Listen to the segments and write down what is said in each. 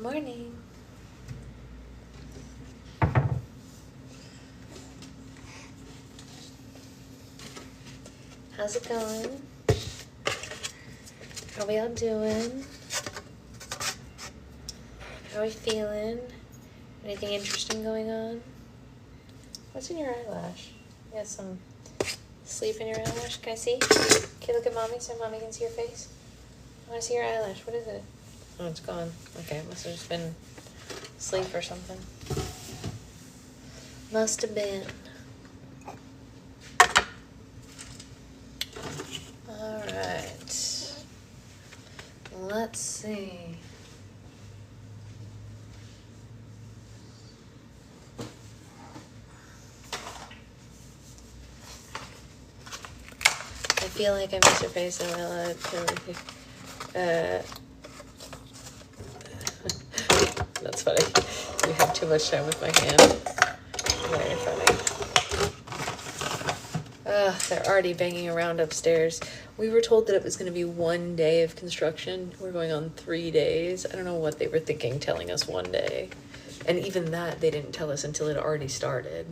Morning. How's it going? How we all doing? How are we feeling? Anything interesting going on? What's in your eyelash? You got some sleep in your eyelash? Can I see? Can you look at mommy so mommy can see your face? I want to see your eyelash. What is it? Oh, it's gone. Okay, it must have just been sleep or something. Must have been. Alright. Let's see. I feel like I missed your face and I'm allowed to that's funny. You have too much time with my hand. Very funny. They're already banging around upstairs. We were told that it was going to be 1 day of construction. We're going on 3 days. I don't know what they were thinking telling us 1 day. And even that, they didn't tell us until it already started.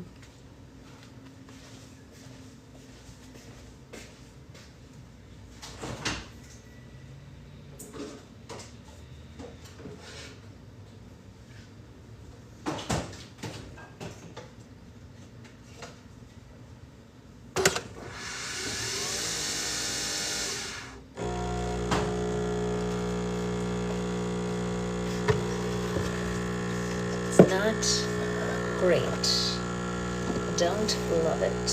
Not great. Don't love it.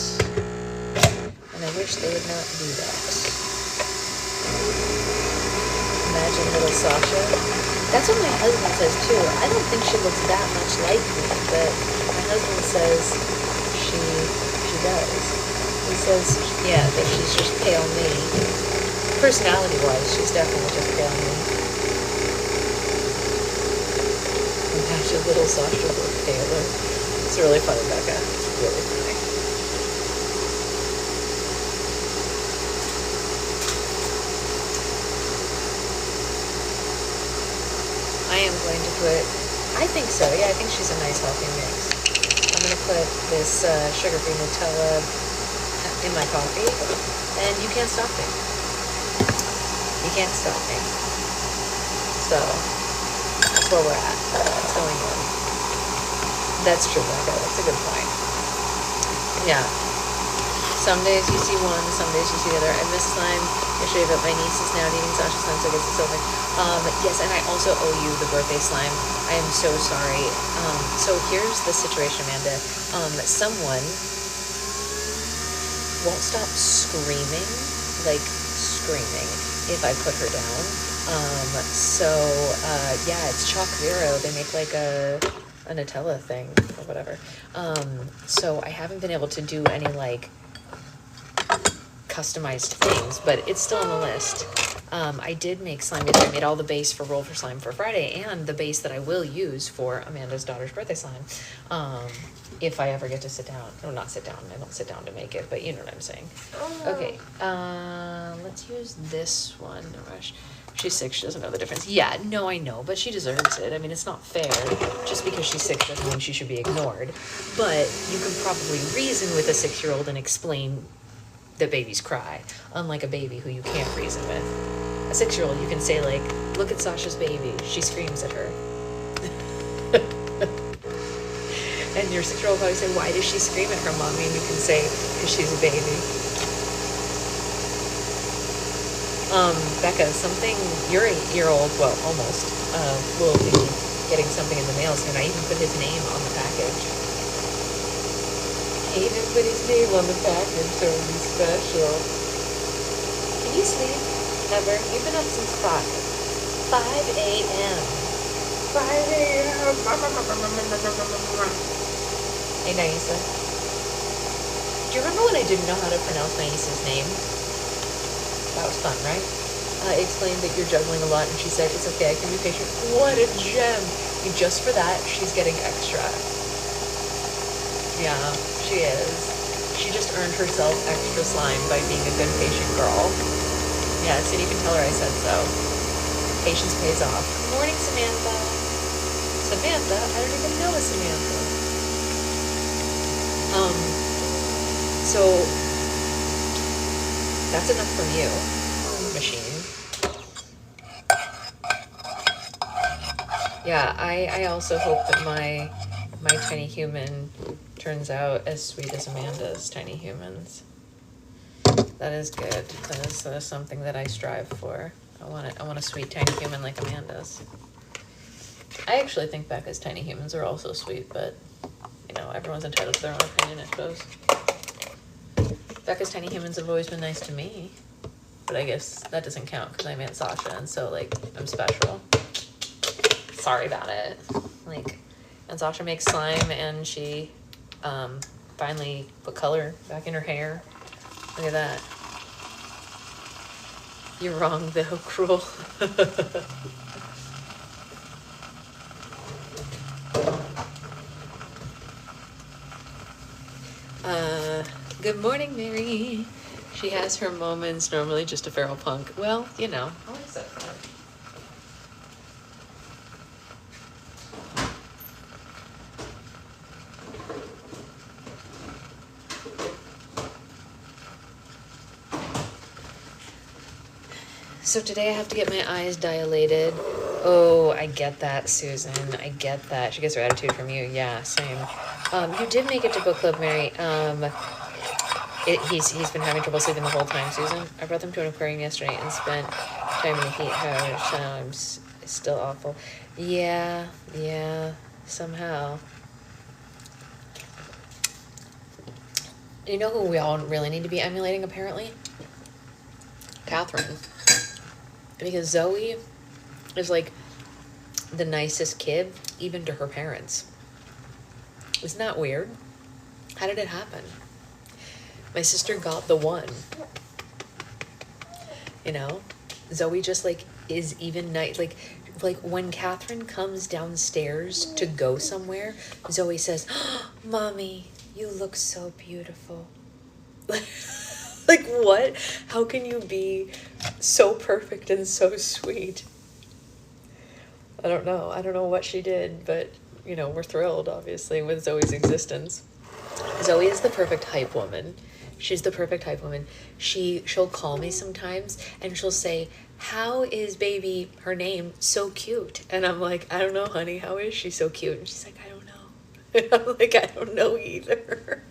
And I wish they would not do that. Imagine little Sasha. That's what my husband says too. I don't think she looks that much like me, but my husband says she does. He says, yeah, that she's just pale me. Personality-wise, she's definitely just pale me. Imagine little Sasha look paler. It's really funny, Becca. It's really funny. I am going to put, I think so, yeah, I think she's a nice healthy mix. I'm going to put this sugar-free Nutella in my coffee, and you can't stop me. You can't stop me. So, that's where we're at. What's going on? That's true, Becca. That's a good point. Yeah. Some days you see one, some days you see the other. I miss slime yesterday, but my niece is now eating Sasha's slime, so I guess it's over. Yes, and I also owe you the birthday slime. I am so sorry. So here's the situation, Amanda. Someone won't stop screaming, like screaming, if I put her down. Yeah, it's Chalk Zero. They make like a Nutella thing or whatever. So I haven't been able to do any like customized things, but it's still on the list. I did make slime yesterday. I made all the base for Roll for Slime for Friday and the base that I will use for Amanda's daughter's birthday slime. If I ever get to sit down, or not sit down, I don't sit down to make it, but you know what I'm saying. Okay, let's use this one. No rush. She's sick, she doesn't know the difference. Yeah, no, I know, but she deserves it. I mean, it's not fair. Just because she's sick doesn't mean she should be ignored. But you can probably reason with a 6-year-old and explain that babies cry, unlike a baby who you can't reason with. A 6-year-old, you can say, like, look at Sasha's baby. She screams at her. And your 6-year-old probably say, why does she scream at her, mommy? And you can say, because she's a baby. Becca, something, your 8-year-old, well, almost, will be getting something in the mail soon. I even put his name on the package. He even put his name on the package, so it'll be special. Can you sleep? Never? You've been up since 5 a.m. 5 a.m. Hey, Naisa. Do you remember when I didn't know how to pronounce Naisa's name? That was fun, right? I explained that you're juggling a lot, and she said, it's okay, I can be patient. What a gem! And just for that, she's getting extra. Yeah, she is. She just earned herself extra slime by being a good patient girl. Yes, and you can tell her I said so. Patience pays off. Good morning, Samantha. Samantha? I don't even know a Samantha. So that's enough from you, machine. Yeah, I also hope that my tiny human turns out as sweet as Amanda's tiny humans. That is good. That is something that I strive for. I want a sweet tiny human like Amanda's. I actually think Becca's tiny humans are also sweet, but you know, everyone's entitled to their own opinion, I suppose. Becca's tiny humans have always been nice to me, but I guess that doesn't count because I'm Aunt Sasha, and so like I'm special. Sorry about it. Like, Aunt Sasha makes slime, and she finally put color back in her hair. Look at that. You're wrong, though, cruel. Good morning, Mary. She has her moments, normally just a feral punk. Well, you know, I'll accept that. So today I have to get my eyes dilated. Oh, I get that, Susan. I get that. She gets her attitude from you. Yeah, same. You did make it to book club, Mary. He's been having trouble sleeping the whole time, Susan. I brought them to an aquarium yesterday and spent time in the heat. However, times it's still awful. Yeah, somehow. You know who we all really need to be emulating, apparently? Catherine. Because Zoe is like the nicest kid, even to her parents. Isn't that weird? How did it happen? My sister got the one. You know? Zoe just like is even nice. Like when Catherine comes downstairs to go somewhere, Zoe says, oh, Mommy, you look so beautiful. Like what? How can you be so perfect and so sweet? I don't know. I don't know what she did, but you know, we're thrilled obviously with Zoe's existence. Zoe is the perfect hype woman. She's the perfect hype woman. She'll call me sometimes and she'll say, how is baby, her name, so cute? And I'm like, I don't know, honey, how is she so cute? And she's like, I don't know. And I'm like, I don't know either.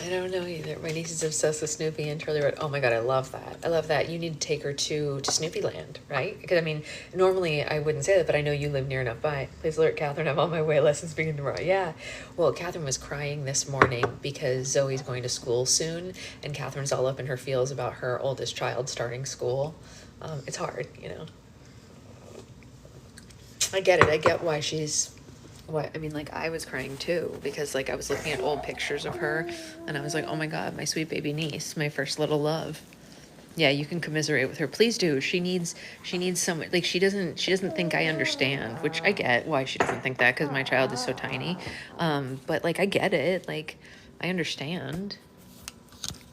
I don't know either. My niece is obsessed with Snoopy and Charlie Red. Oh my god, I love that. I love that. You need to take her to Snoopy Land, right? Because I mean, normally I wouldn't say that, but I know you live near enough by. Please alert Catherine, I'm on my way. Lessons begin tomorrow. Yeah. Well, Catherine was crying this morning because Zoe's going to school soon, and Catherine's all up in her feels about her oldest child starting school. It's hard, you know. I get it. I get why she's... I mean, like, I was crying too, because like I was looking at old pictures of her and I was like, oh my god, my sweet baby niece, my first little love. Yeah, you can commiserate with her, please do. She needs someone. Like, she doesn't think I understand, which I get why she doesn't think that, because my child is so tiny. But like, I get it. Like, I understand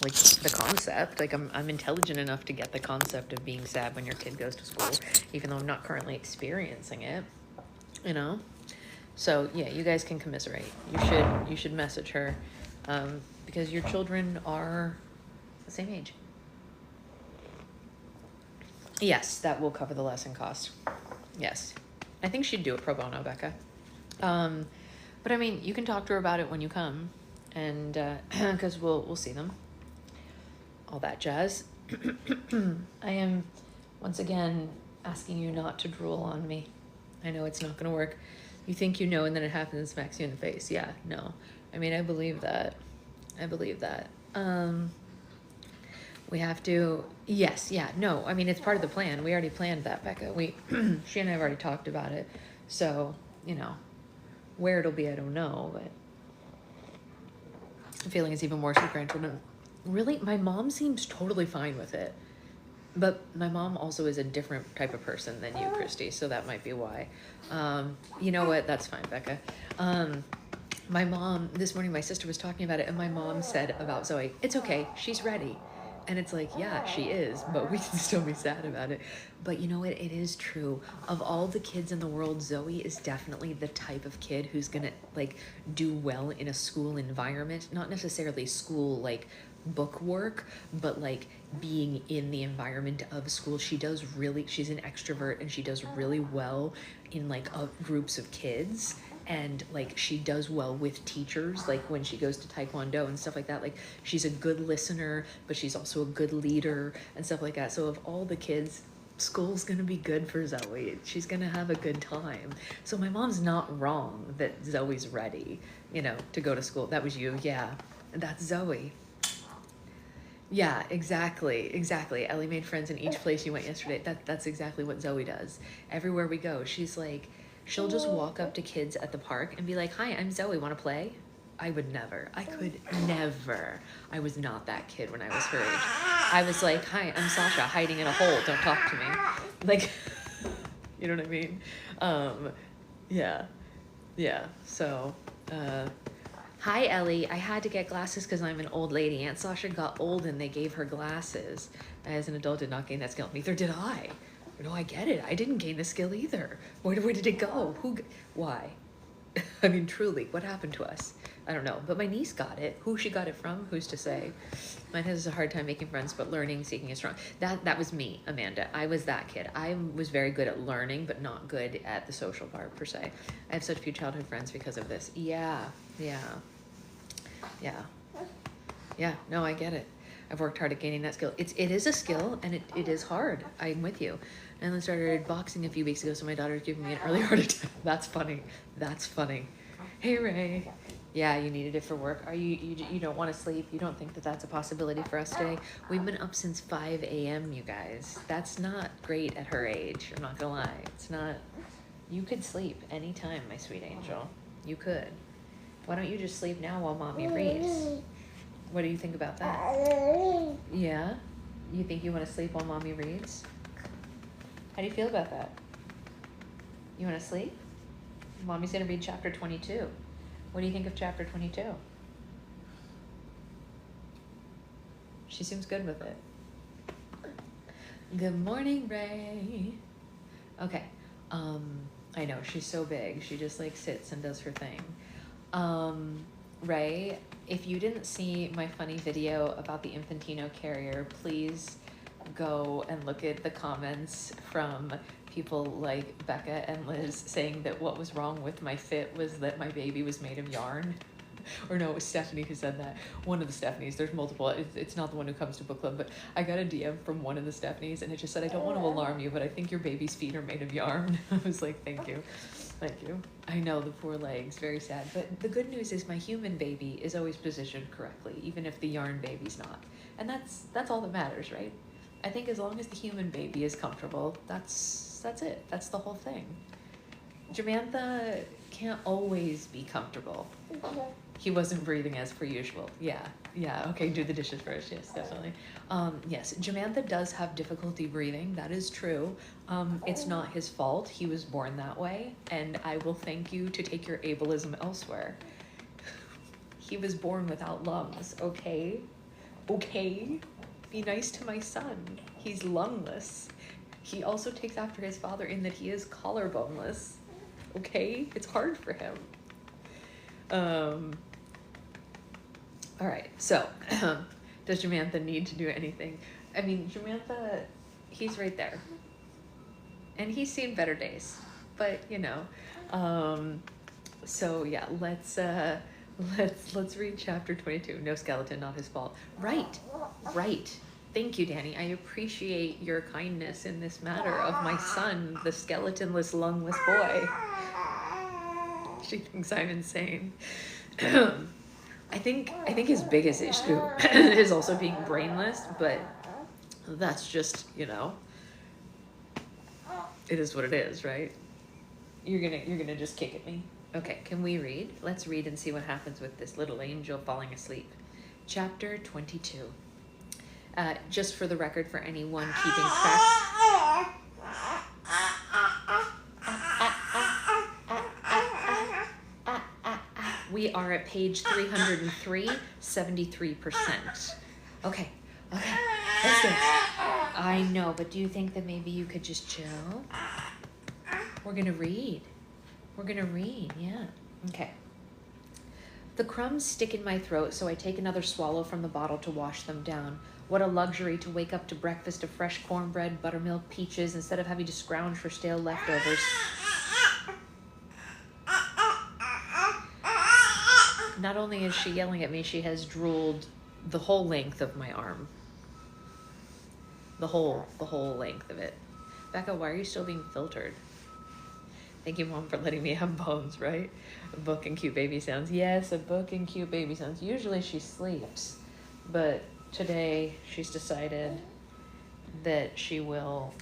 like the concept. Like, I'm intelligent enough to get the concept of being sad when your kid goes to school, even though I'm not currently experiencing it, you know. So yeah, you guys can commiserate. You should message her, because your children are the same age. Yes, that will cover the lesson cost. Yes, I think she'd do it pro bono, Becca. But I mean, you can talk to her about it when you come, and because we'll see them. All that jazz. I am once again asking you not to drool on me. I know it's not going to work. You think you know, and then it happens and smacks you in the face. Yeah, no. I mean, I believe that. We have to, yes, yeah, no. I mean, it's part of the plan. We already planned that, Becca. She and I have already talked about it. So, you know, where it'll be, I don't know, but I'm feeling it's even worse with grandchildren. Really, my mom seems totally fine with it. But my mom also is a different type of person than you, Christy, so that might be why. You know what? That's fine, Becca. My mom, this morning, my sister was talking about it, and my mom said about Zoe, it's okay, she's ready. And it's like, yeah, she is, but we can still be sad about it. But you know what? It is true. Of all the kids in the world, Zoe is definitely the type of kid who's gonna like do well in a school environment. Not necessarily school like book work, but like being in the environment of school. She's an extrovert, and she does really well in like groups of kids. And like she does well with teachers, like when she goes to taekwondo and stuff like that. Like she's a good listener, but she's also a good leader and stuff like that. So of all the kids, school's gonna be good for Zoe. She's gonna have a good time. So my mom's not wrong that Zoe's ready, to go to school. That was you. Yeah, that's Zoe. Yeah, exactly. Ellie made friends in each place you went yesterday. That's exactly what Zoe does. Everywhere we go, she's like, she'll just walk up to kids at the park and be like, hi, I'm Zoe, want to play? I would never. I could never. I was not that kid when I was her age. I was like, hi, I'm Sasha, hiding in a hole. Don't talk to me. Like, you know what I mean? Yeah. So, hi, Ellie. I had to get glasses because I'm an old lady. Aunt Sasha got old and they gave her glasses. As an adult, did not gain that skill. Neither did I. No, I get it. I didn't gain the skill either. Where did it go? Why? I mean, truly, what happened to us? I don't know. But my niece got it. Who she got it from? Who's to say? Mine has a hard time making friends, but learning, seeking is strong. That was me, Amanda. I was that kid. I was very good at learning, but not good at the social part, per se. I have such few childhood friends because of this. Yeah. No, I get it. I've worked hard at gaining that skill. It is a skill, and it is hard. I'm with you. And then started boxing a few weeks ago, so my daughter's giving me an early heart attack. That's funny. Hey, Ray. Yeah, you needed it for work. You don't want to sleep? You don't think that that's a possibility for us today? We've been up since 5 a.m., you guys. That's not great at her age. I'm not gonna lie. It's not. You could sleep anytime, my sweet angel. You could. Why don't you just sleep now while mommy reads? What do you think about that? Yeah? You think you want to sleep while mommy reads? How do you feel about that? You want to sleep? Mommy's going to read chapter 22. What do you think of chapter 22? She seems good with it. Good morning, Ray. Okay. I know, she's so big. She just like sits and does her thing. Ray, if you didn't see my funny video about the Infantino carrier, please go and look at the comments from people like Becca and Liz saying that what was wrong with my fit was that my baby was made of yarn. Or no, it was Stephanie who said that. One of the Stephanies, there's multiple, it's not the one who comes to book club, but I got a DM from one of the Stephanies and it just said, I don't want to alarm you, but I think your baby's feet are made of yarn. I was like, thank you. I know, the poor legs, very sad. But the good news is my human baby is always positioned correctly, even if the yarn baby's not. And that's all that matters, right? I think as long as the human baby is comfortable, that's it. That's the whole thing. Jamantha can't always be comfortable. He wasn't breathing as per usual. Yeah. Okay, do the dishes first. Yes, definitely. Yes, Jamantha does have difficulty breathing. That is true. It's not his fault. He was born that way. And I will thank you to take your ableism elsewhere. He was born without lungs, okay? Okay? Be nice to my son. He's lungless. He also takes after his father in that he is collarboneless. Okay? It's hard for him. All right, so does Jamantha need to do anything? I mean, Jamantha, he's right there. And he's seen better days, but so yeah, let's read chapter 22. No skeleton, not his fault. Right. Thank you, Danny. I appreciate your kindness in this matter of my son, the skeletonless, lungless boy. She thinks I'm insane. I think his biggest issue is also being brainless, but that's just, it is what it is, right? You're gonna just kick at me. Okay, can we read? Let's read and see what happens with this little angel falling asleep. Chapter 22. Just for the record, for anyone keeping track. We are at page 303, 73%. Okay, let's do it. I know, but do you think that maybe you could just chill? We're gonna read, yeah. Okay. The crumbs stick in my throat, so I take another swallow from the bottle to wash them down. What a luxury to wake up to breakfast of fresh cornbread, buttermilk, peaches, instead of having to scrounge for stale leftovers. Not only is she yelling at me, she has drooled the whole length of my arm. The whole length of it. Becca, why are you still being filtered? Thank you, Mom, for letting me have bones, right? A book and cute baby sounds. Yes, a book and cute baby sounds. Usually she sleeps, but today she's decided that she will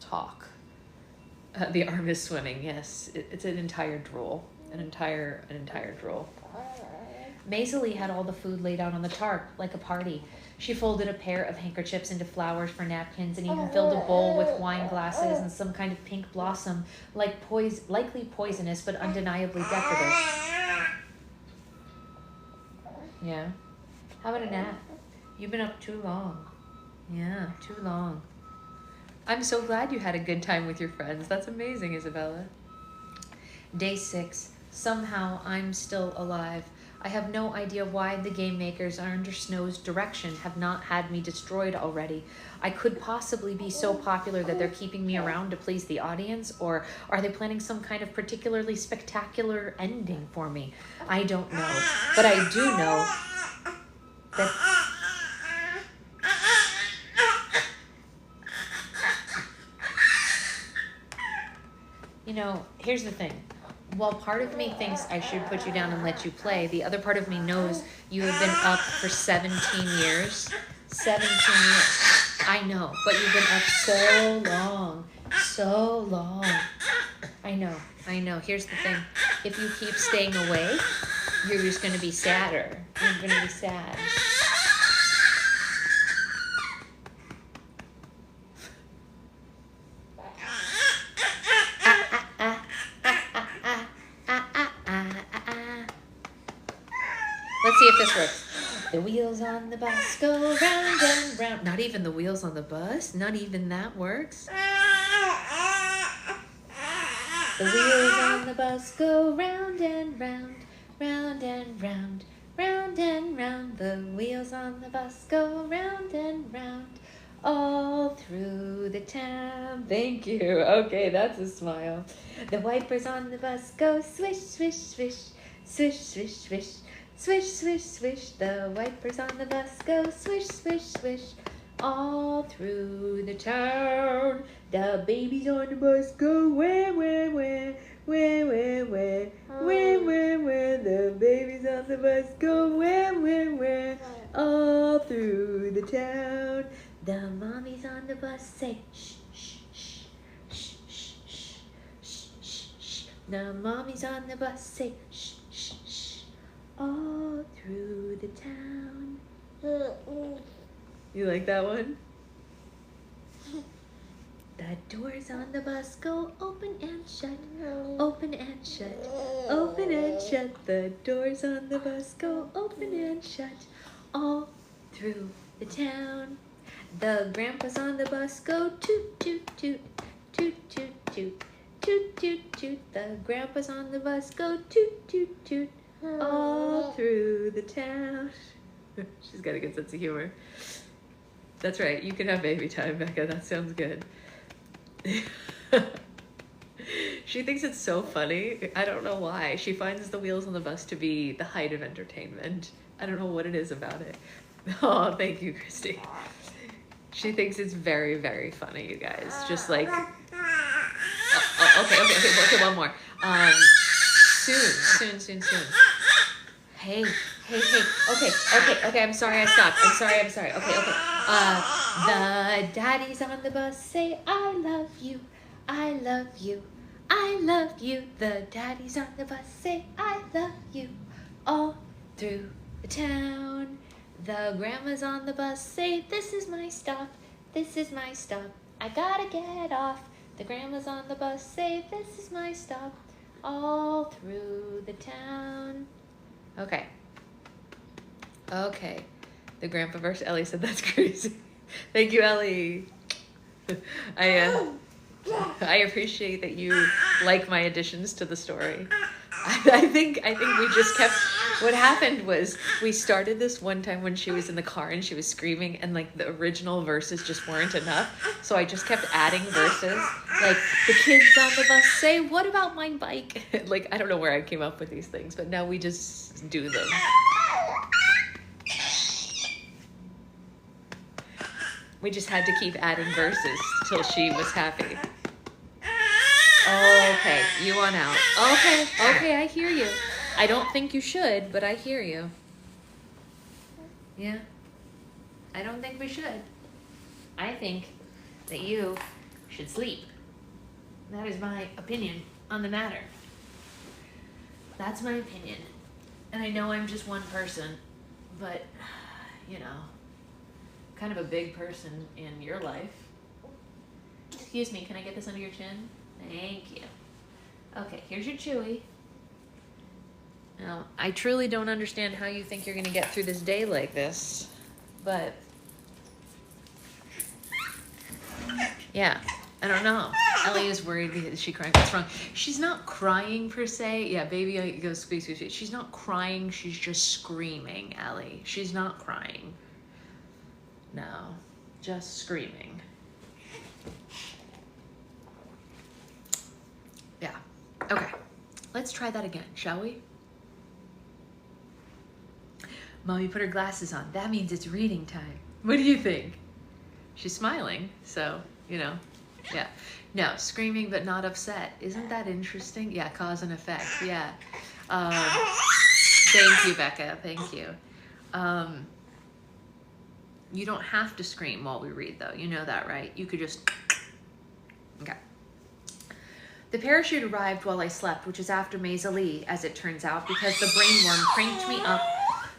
talk. The arm is swimming, yes. It's an entire drool. An entire drool. Maisie had all the food laid out on the tarp, like a party. She folded a pair of handkerchiefs into flowers for napkins and even filled a bowl with wine glasses and some kind of pink blossom, likely poisonous but undeniably decorative. Yeah? How about a nap? You've been up too long. Yeah, too long. I'm so glad you had a good time with your friends. That's amazing, Isabella. Day 6. Somehow I'm still alive. I have no idea why the game makers under Snow's direction have not had me destroyed already. I could possibly be so popular that they're keeping me around to please the audience, or are they planning some kind of particularly spectacular ending for me? I don't know, but I do know that... You know, here's the thing. While part of me thinks I should put you down and let you play, the other part of me knows you have been up for 17 years. 17 years. I know, but you've been up so long. So long. I know. Here's the thing. If you keep staying away, you're just going to be sadder. You're going to be sad. Let's see if this works. The wheels on the bus go round and round. Not even the wheels on the bus? Not even that works? The wheels on the bus go round and round, round and round, round and round. The wheels on the bus go round and round, all through the town. Thank you. Okay, that's a smile. The wipers on the bus go swish, swish, swish, swish, swish, swish. Swish, swish, swish, the wipers on the bus go swish, swish, swish, all through the town. The babies on the bus go where, where, where, where, where, where, where, where, where. The babies on the bus go where, where, where, all through the town. The mommies on the bus say shh, shh, shh, shh, shh, shh, shh, shh, shh. The mommies on the bus say shh, shh, shh, all through the town. You like that one? The doors on the bus go open and shut, open and shut, open and shut. The doors on the bus go open and shut, all through the town. The grandpas on the bus go toot, toot, toot, toot, toot, toot, toot, toot, toot. The grandpas on the bus go toot, toot, toot, all through the town. She's got a good sense of humor. That's right. You can have baby time, Becca. That sounds good. She thinks it's so funny. I don't know why. She finds the wheels on the bus to be the height of entertainment. I don't know what it is about it. Oh, thank you, Christy. She thinks it's very, very funny, you guys. Just like... Okay, one more. Soon. Hey. Okay, I'm sorry I stopped. I'm sorry. Okay. The daddies on the bus say, I love you. The daddies on the bus say, I love you. All through the town. The grandmas on the bus say, this is my stop, this is my stop, I gotta get off. The grandmas on the bus say, this is my stop, all through the town. Okay. Okay. The grandpa versus Ellie said that's crazy. Thank you, Ellie. I appreciate that you like my additions to the story. I think we just kept, what happened was we started this one time when she was in the car and she was screaming and like the original verses just weren't enough. So I just kept adding verses. Like the kids on the bus say, what about my bike? Like, I don't know where I came up with these things, but now we just do them. We just had to keep adding verses till she was happy. Okay, you want out. Okay, I hear you. I don't think you should, but I hear you. Yeah, I don't think we should. I think that you should sleep. That is my opinion on the matter. That's my opinion. And I know I'm just one person, but, you know, kind of a big person in your life. Excuse me, can I get this under your chin? Thank you. Okay, here's your Chewy. Now, I truly don't understand how you think you're going to get through this day like this, but yeah, I don't know. Ellie is worried because she crying. What's wrong? She's not crying per se. Yeah, baby goes squeeze, squeeze, squeeze. She's not crying. She's just screaming, Ellie. She's not crying. No, just screaming. Yeah. Okay. Let's try that again, shall we? Mommy put her glasses on. That means it's reading time. What do you think? She's smiling, so, you know, yeah. No, screaming but not upset. Isn't that interesting? Yeah, cause and effect, yeah. Thank you, Becca, thank you. You don't have to scream while we read, though. You know that, right? You could just, okay. The parachute arrived while I slept, which is after Maisie, as it turns out, because the brainworm cranked me up,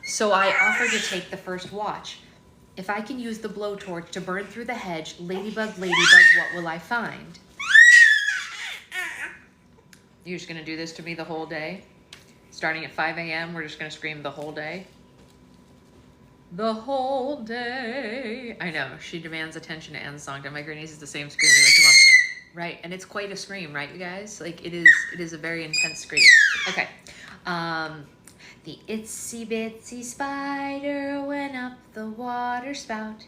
so I offered to take the first watch. If I can use the blowtorch to burn through the hedge, ladybug, ladybug, what will I find? You're just gonna do this to me the whole day? Starting at 5 a.m., we're just gonna scream the whole day? The whole day. I know, she demands attention and song. My granny's is the same screaming that she wants. Right, and it's quite a scream, right, you guys? Like, it is a very intense scream. Okay. The itsy bitsy spider went up the water spout.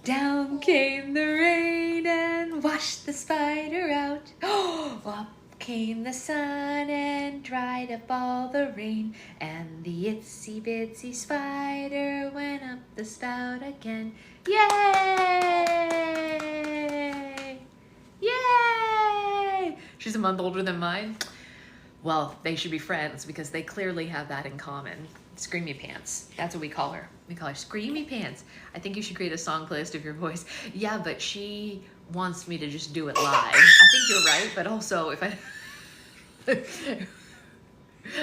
Down came the rain and washed the spider out. Up came the sun and dried up all the rain. And the itsy bitsy spider went up the spout again. Yay! Yay! She's a month older than mine. Well, they should be friends because they clearly have that in common. Screamy Pants. That's what we call her. We call her Screamy Pants. I think you should create a song playlist of your voice. Yeah, but she wants me to just do it live. I think you're right, but also if I...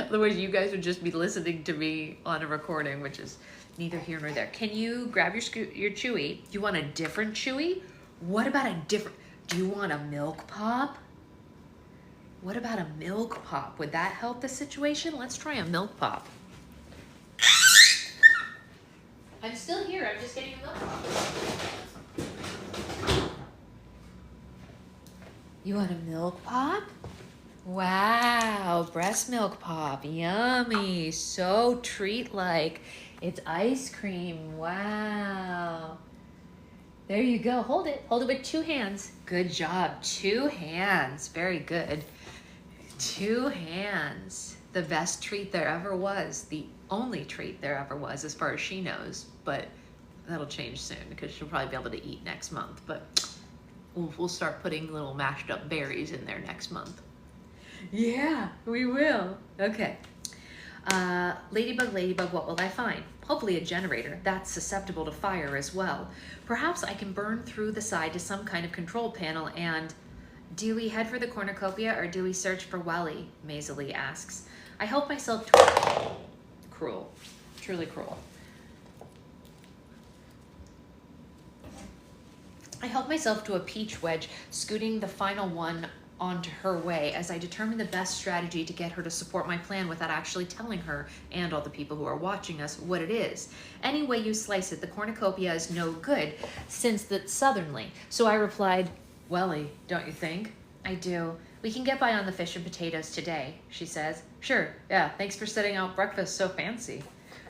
Otherwise, you guys would just be listening to me on a recording, which is neither here nor there. Can you grab your Chewy? Do you want a different Chewy? What about a different... Do you want a milk pop? What about a milk pop? Would that help the situation? Let's try a milk pop. I'm still here. I'm just getting a milk pop. You want a milk pop? Wow, breast milk pop. Yummy. So treat-like. It's ice cream. Wow. There you go. Hold it. Hold it with 2 hands. Good job. 2 hands. Very good. 2 hands. The best treat there ever was. The only treat there ever was, as far as she knows. But that'll change soon because she'll probably be able to eat next month. But we'll start putting little mashed up berries in there next month. Yeah, we will. Okay. Ladybug, ladybug, what will I find? Hopefully a generator. That's susceptible to fire as well. Perhaps I can burn through the side to some kind of control panel and... Do we head for the cornucopia or do we search for Welly? Maisie asks. I help myself to... Cruel. Truly cruel. I help myself to a peach wedge, scooting the final one onto her way as I determine the best strategy to get her to support my plan without actually telling her and all the people who are watching us what it is. Any way you slice it, the cornucopia is no good since it's southernly. So I replied, "Welly, don't you think?" "I do. We can get by on the fish and potatoes today," she says. "Sure, yeah, thanks for setting out breakfast so fancy."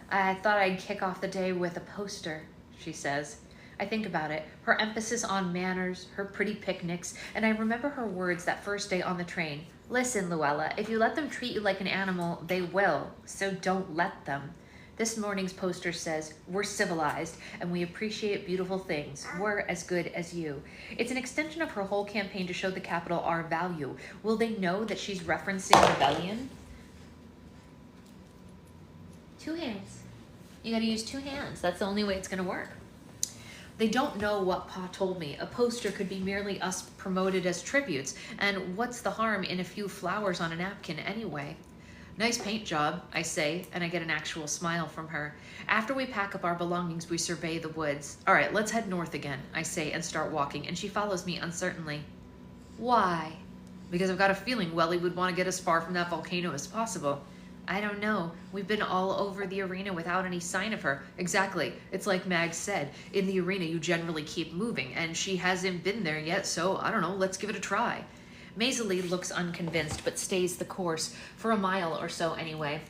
"I thought I'd kick off the day with a poster," she says. I think about it, her emphasis on manners, her pretty picnics, and I remember her words that first day on the train. "Listen, Luella, if you let them treat you like an animal, they will, so don't let them." This morning's poster says, "We're civilized, and we appreciate beautiful things. We're as good as you." It's an extension of her whole campaign to show the Capitol our value. Will they know that she's referencing rebellion? 2 hands. You gotta use 2 hands. That's the only way it's gonna work. They don't know what Pa told me. A poster could be merely us promoted as tributes, and what's the harm in a few flowers on a napkin anyway? "Nice paint job," I say, and I get an actual smile from her. After we pack up our belongings, we survey the woods. "All right, let's head north again," I say, and start walking, and she follows me uncertainly. "Why?" "Because I've got a feeling Welly would want to get as far from that volcano as possible." "I don't know. We've been all over the arena without any sign of her." "Exactly. It's like Mag said. In the arena, you generally keep moving, and she hasn't been there yet, so I don't know. Let's give it a try." Maisie looks unconvinced, but stays the course, for a mile or so anyway.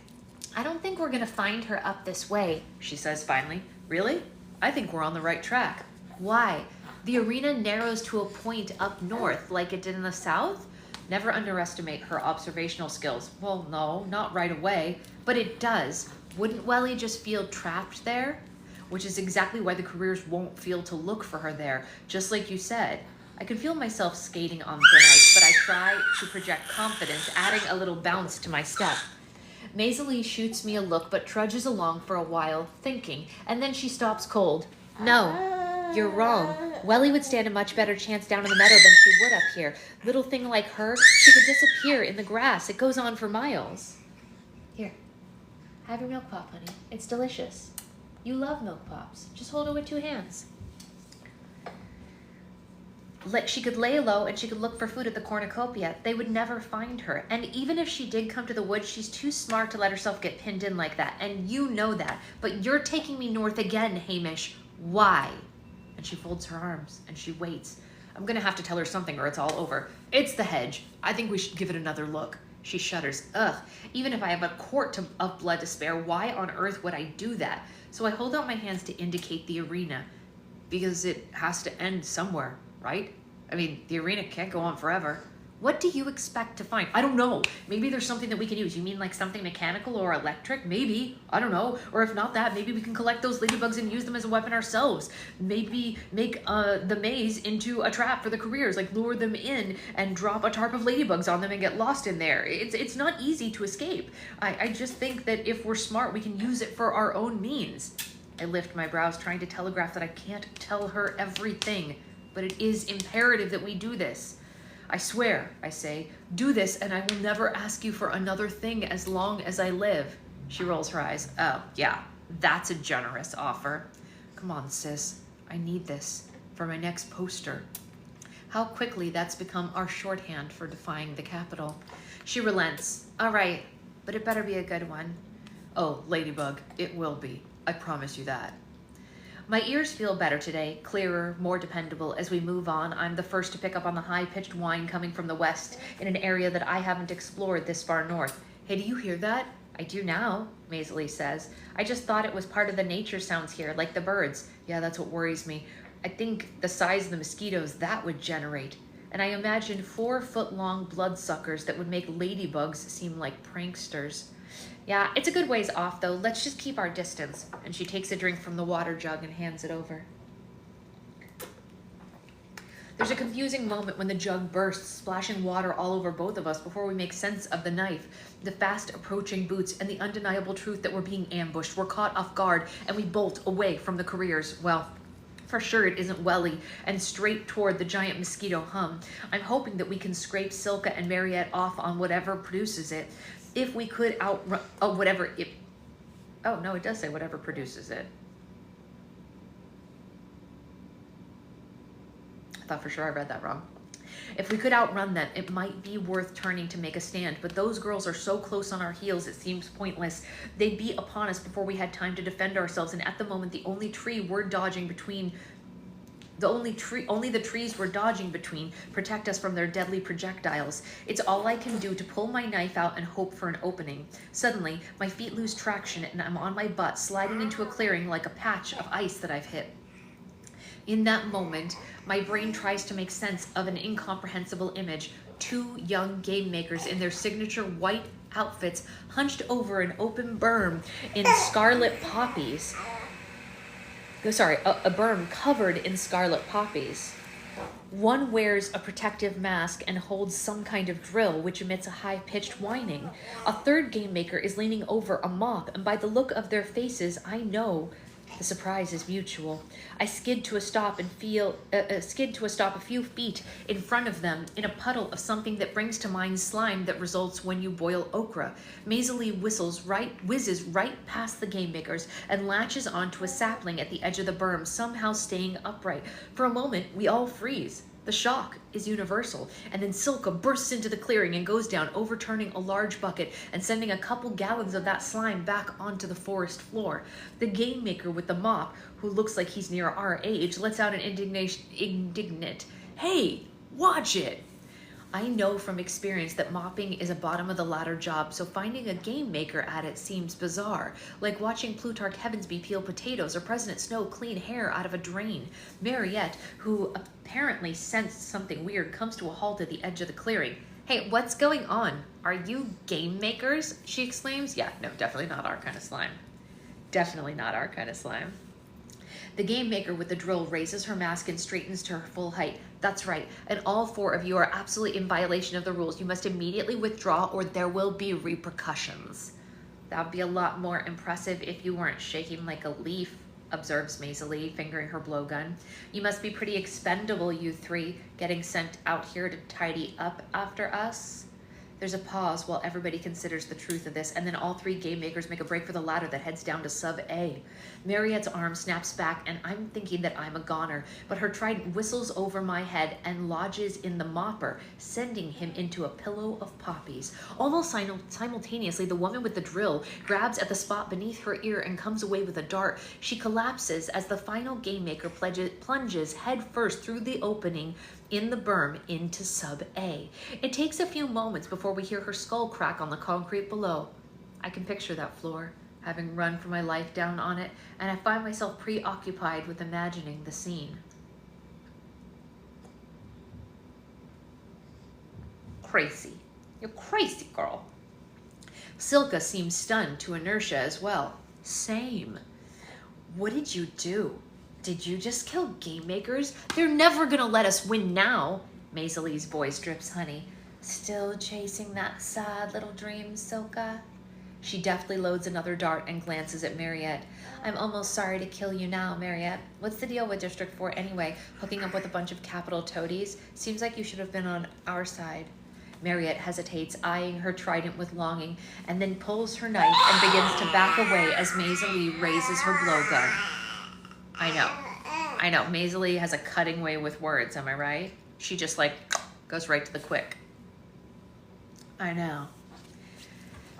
"I don't think we're going to find her up this way," she says finally. "Really? I think we're on the right track." "Why? The arena narrows to a point up north, like it did in the south?" Never underestimate her observational skills. "Well, no, not right away, but it does. Wouldn't Welly just feel trapped there?" Which is exactly why the careers won't feel to look for her there, just like you said. I can feel myself skating on thin ice, but I try to project confidence, adding a little bounce to my step. Maisie shoots me a look, but trudges along for a while, thinking, and then she stops cold. "No, you're wrong. Welly would stand a much better chance down in the meadow than she would up here. Little thing like her, she could disappear in the grass. It goes on for miles." "Here, have your milk pop, honey. It's delicious. You love milk pops. Just hold it with 2 hands." She could lay low and she could look for food at the cornucopia. They would never find her. And even if she did come to the woods, she's too smart to let herself get pinned in like that. And you know that. But you're taking me north again, Hamish. Why? And she folds her arms and she waits. I'm going to have to tell her something or it's all over. "It's the hedge. I think we should give it another look." She shudders. Ugh. Even if I have a quart of blood to spare, why on earth would I do that? So I hold out my hands to indicate the arena. Because it has to end somewhere, right? I mean, the arena can't go on forever. "What do you expect to find?" "I don't know. Maybe there's something that we can use." "You mean like something mechanical or electric?" "Maybe. I don't know. Or if not that, maybe we can collect those ladybugs and use them as a weapon ourselves. Maybe make the maze into a trap for the careers, like lure them in and drop a tarp of ladybugs on them and get lost in there. It's not easy to escape. I just think that if we're smart, we can use it for our own means." I lift my brows, trying to telegraph that I can't tell her everything, but it is imperative that we do this. "I swear," I say, "do this and I will never ask you for another thing as long as I live." She rolls her eyes. "Oh, yeah, that's a generous offer." "Come on, sis. I need this for my next poster." How quickly that's become our shorthand for defying the Capitol. She relents. "All right, but it better be a good one." "Oh, Ladybug, it will be. I promise you that." My ears feel better today, clearer, more dependable. As we move on, I'm the first to pick up on the high-pitched whine coming from the west in an area that I haven't explored this far north. "Hey, do you hear that?" "I do now," Maisie says. "I just thought it was part of the nature sounds here, like the birds." "Yeah, that's what worries me. I think the size of the mosquitoes that would generate. And I imagine 4-foot-long bloodsuckers that would make ladybugs seem like pranksters." "Yeah, it's a good ways off, though. Let's just keep our distance." And she takes a drink from the water jug and hands it over. There's a confusing moment when the jug bursts, splashing water all over both of us before we make sense of the knife, the fast approaching boots, and the undeniable truth that we're being ambushed. We're caught off guard, and we bolt away from the careers. Well, for sure it isn't Welly, and straight toward the giant mosquito hum. I'm hoping that we can scrape Silka and Mariette off on whatever produces it. If we could outrun, whatever it, oh no, it does say whatever produces it. I thought for sure I read that wrong. If we could outrun them, it might be worth turning to make a stand, but those girls are so close on our heels it seems pointless. They'd be upon us before we had time to defend ourselves, and at the moment only the trees we're dodging between protect us from their deadly projectiles. It's all I can do to pull my knife out and hope for an opening. Suddenly, my feet lose traction and I'm on my butt, sliding into a clearing like a patch of ice that I've hit. In that moment, my brain tries to make sense of an incomprehensible image. 2 young game makers in their signature white outfits hunched over an open berm in scarlet poppies. Sorry, a berm covered in scarlet poppies. One wears a protective mask and holds some kind of drill which emits a high-pitched whining. A third game maker is leaning over a mop, and by the look of their faces, I know the surprise is mutual. I skid to a stop a few feet in front of them in a puddle of something that brings to mind slime that results when you boil okra. Maisie whizzes right past the game makers and latches onto a sapling at the edge of the berm, somehow staying upright. For a moment, we all freeze. The shock is universal, and then Silka bursts into the clearing and goes down, overturning a large bucket and sending a couple gallons of that slime back onto the forest floor. The game maker with the mop, who looks like he's near our age, lets out an indignant, "Hey, watch it!" I know from experience that mopping is a bottom-of-the-ladder job, so finding a game maker at it seems bizarre, like watching Plutarch Heavensby peel potatoes or President Snow clean hair out of a drain. Mariette, who apparently sensed something weird, comes to a halt at the edge of the clearing. "Hey, what's going on? Are you game makers?" she exclaims. Yeah, no, definitely not our kind of slime. Definitely not our kind of slime. The game maker with the drill raises her mask and straightens to her full height. "That's right, and all 4 of you are absolutely in violation of the rules. You must immediately withdraw or there will be repercussions." "That would be a lot more impressive if you weren't shaking like a leaf," observes Maisie, fingering her blowgun. "You must be pretty expendable, you 3, getting sent out here to tidy up after us." There's a pause while everybody considers the truth of this, and then all 3 game makers make a break for the ladder that heads down to sub A. Mariette's arm snaps back, and I'm thinking that I'm a goner, but her trident whistles over my head and lodges in the mopper, sending him into a pillow of poppies. Almost simultaneously, the woman with the drill grabs at the spot beneath her ear and comes away with a dart. She collapses as the final game maker plunges head first through the opening in the berm into sub A. It takes a few moments before we hear her skull crack on the concrete below. I can picture that floor, having run for my life down on it, and I find myself preoccupied with imagining the scene. Crazy. You're crazy, girl. Silka seems stunned to inertia as well. Same. What did you do? Did you just kill game makers? They're never gonna let us win now. Maisie's voice drips honey. Still chasing that sad little dream, Silka? She deftly loads another dart and glances at Mariette. I'm almost sorry to kill you now, Mariette. What's the deal with District 4 anyway? Hooking up with a bunch of capital toadies? Seems like you should have been on our side. Mariette hesitates, eyeing her trident with longing, and then pulls her knife and begins to back away as Maisie raises her blowgun. I know. Maisie has a cutting way with words, am I right? She just goes right to the quick. I know.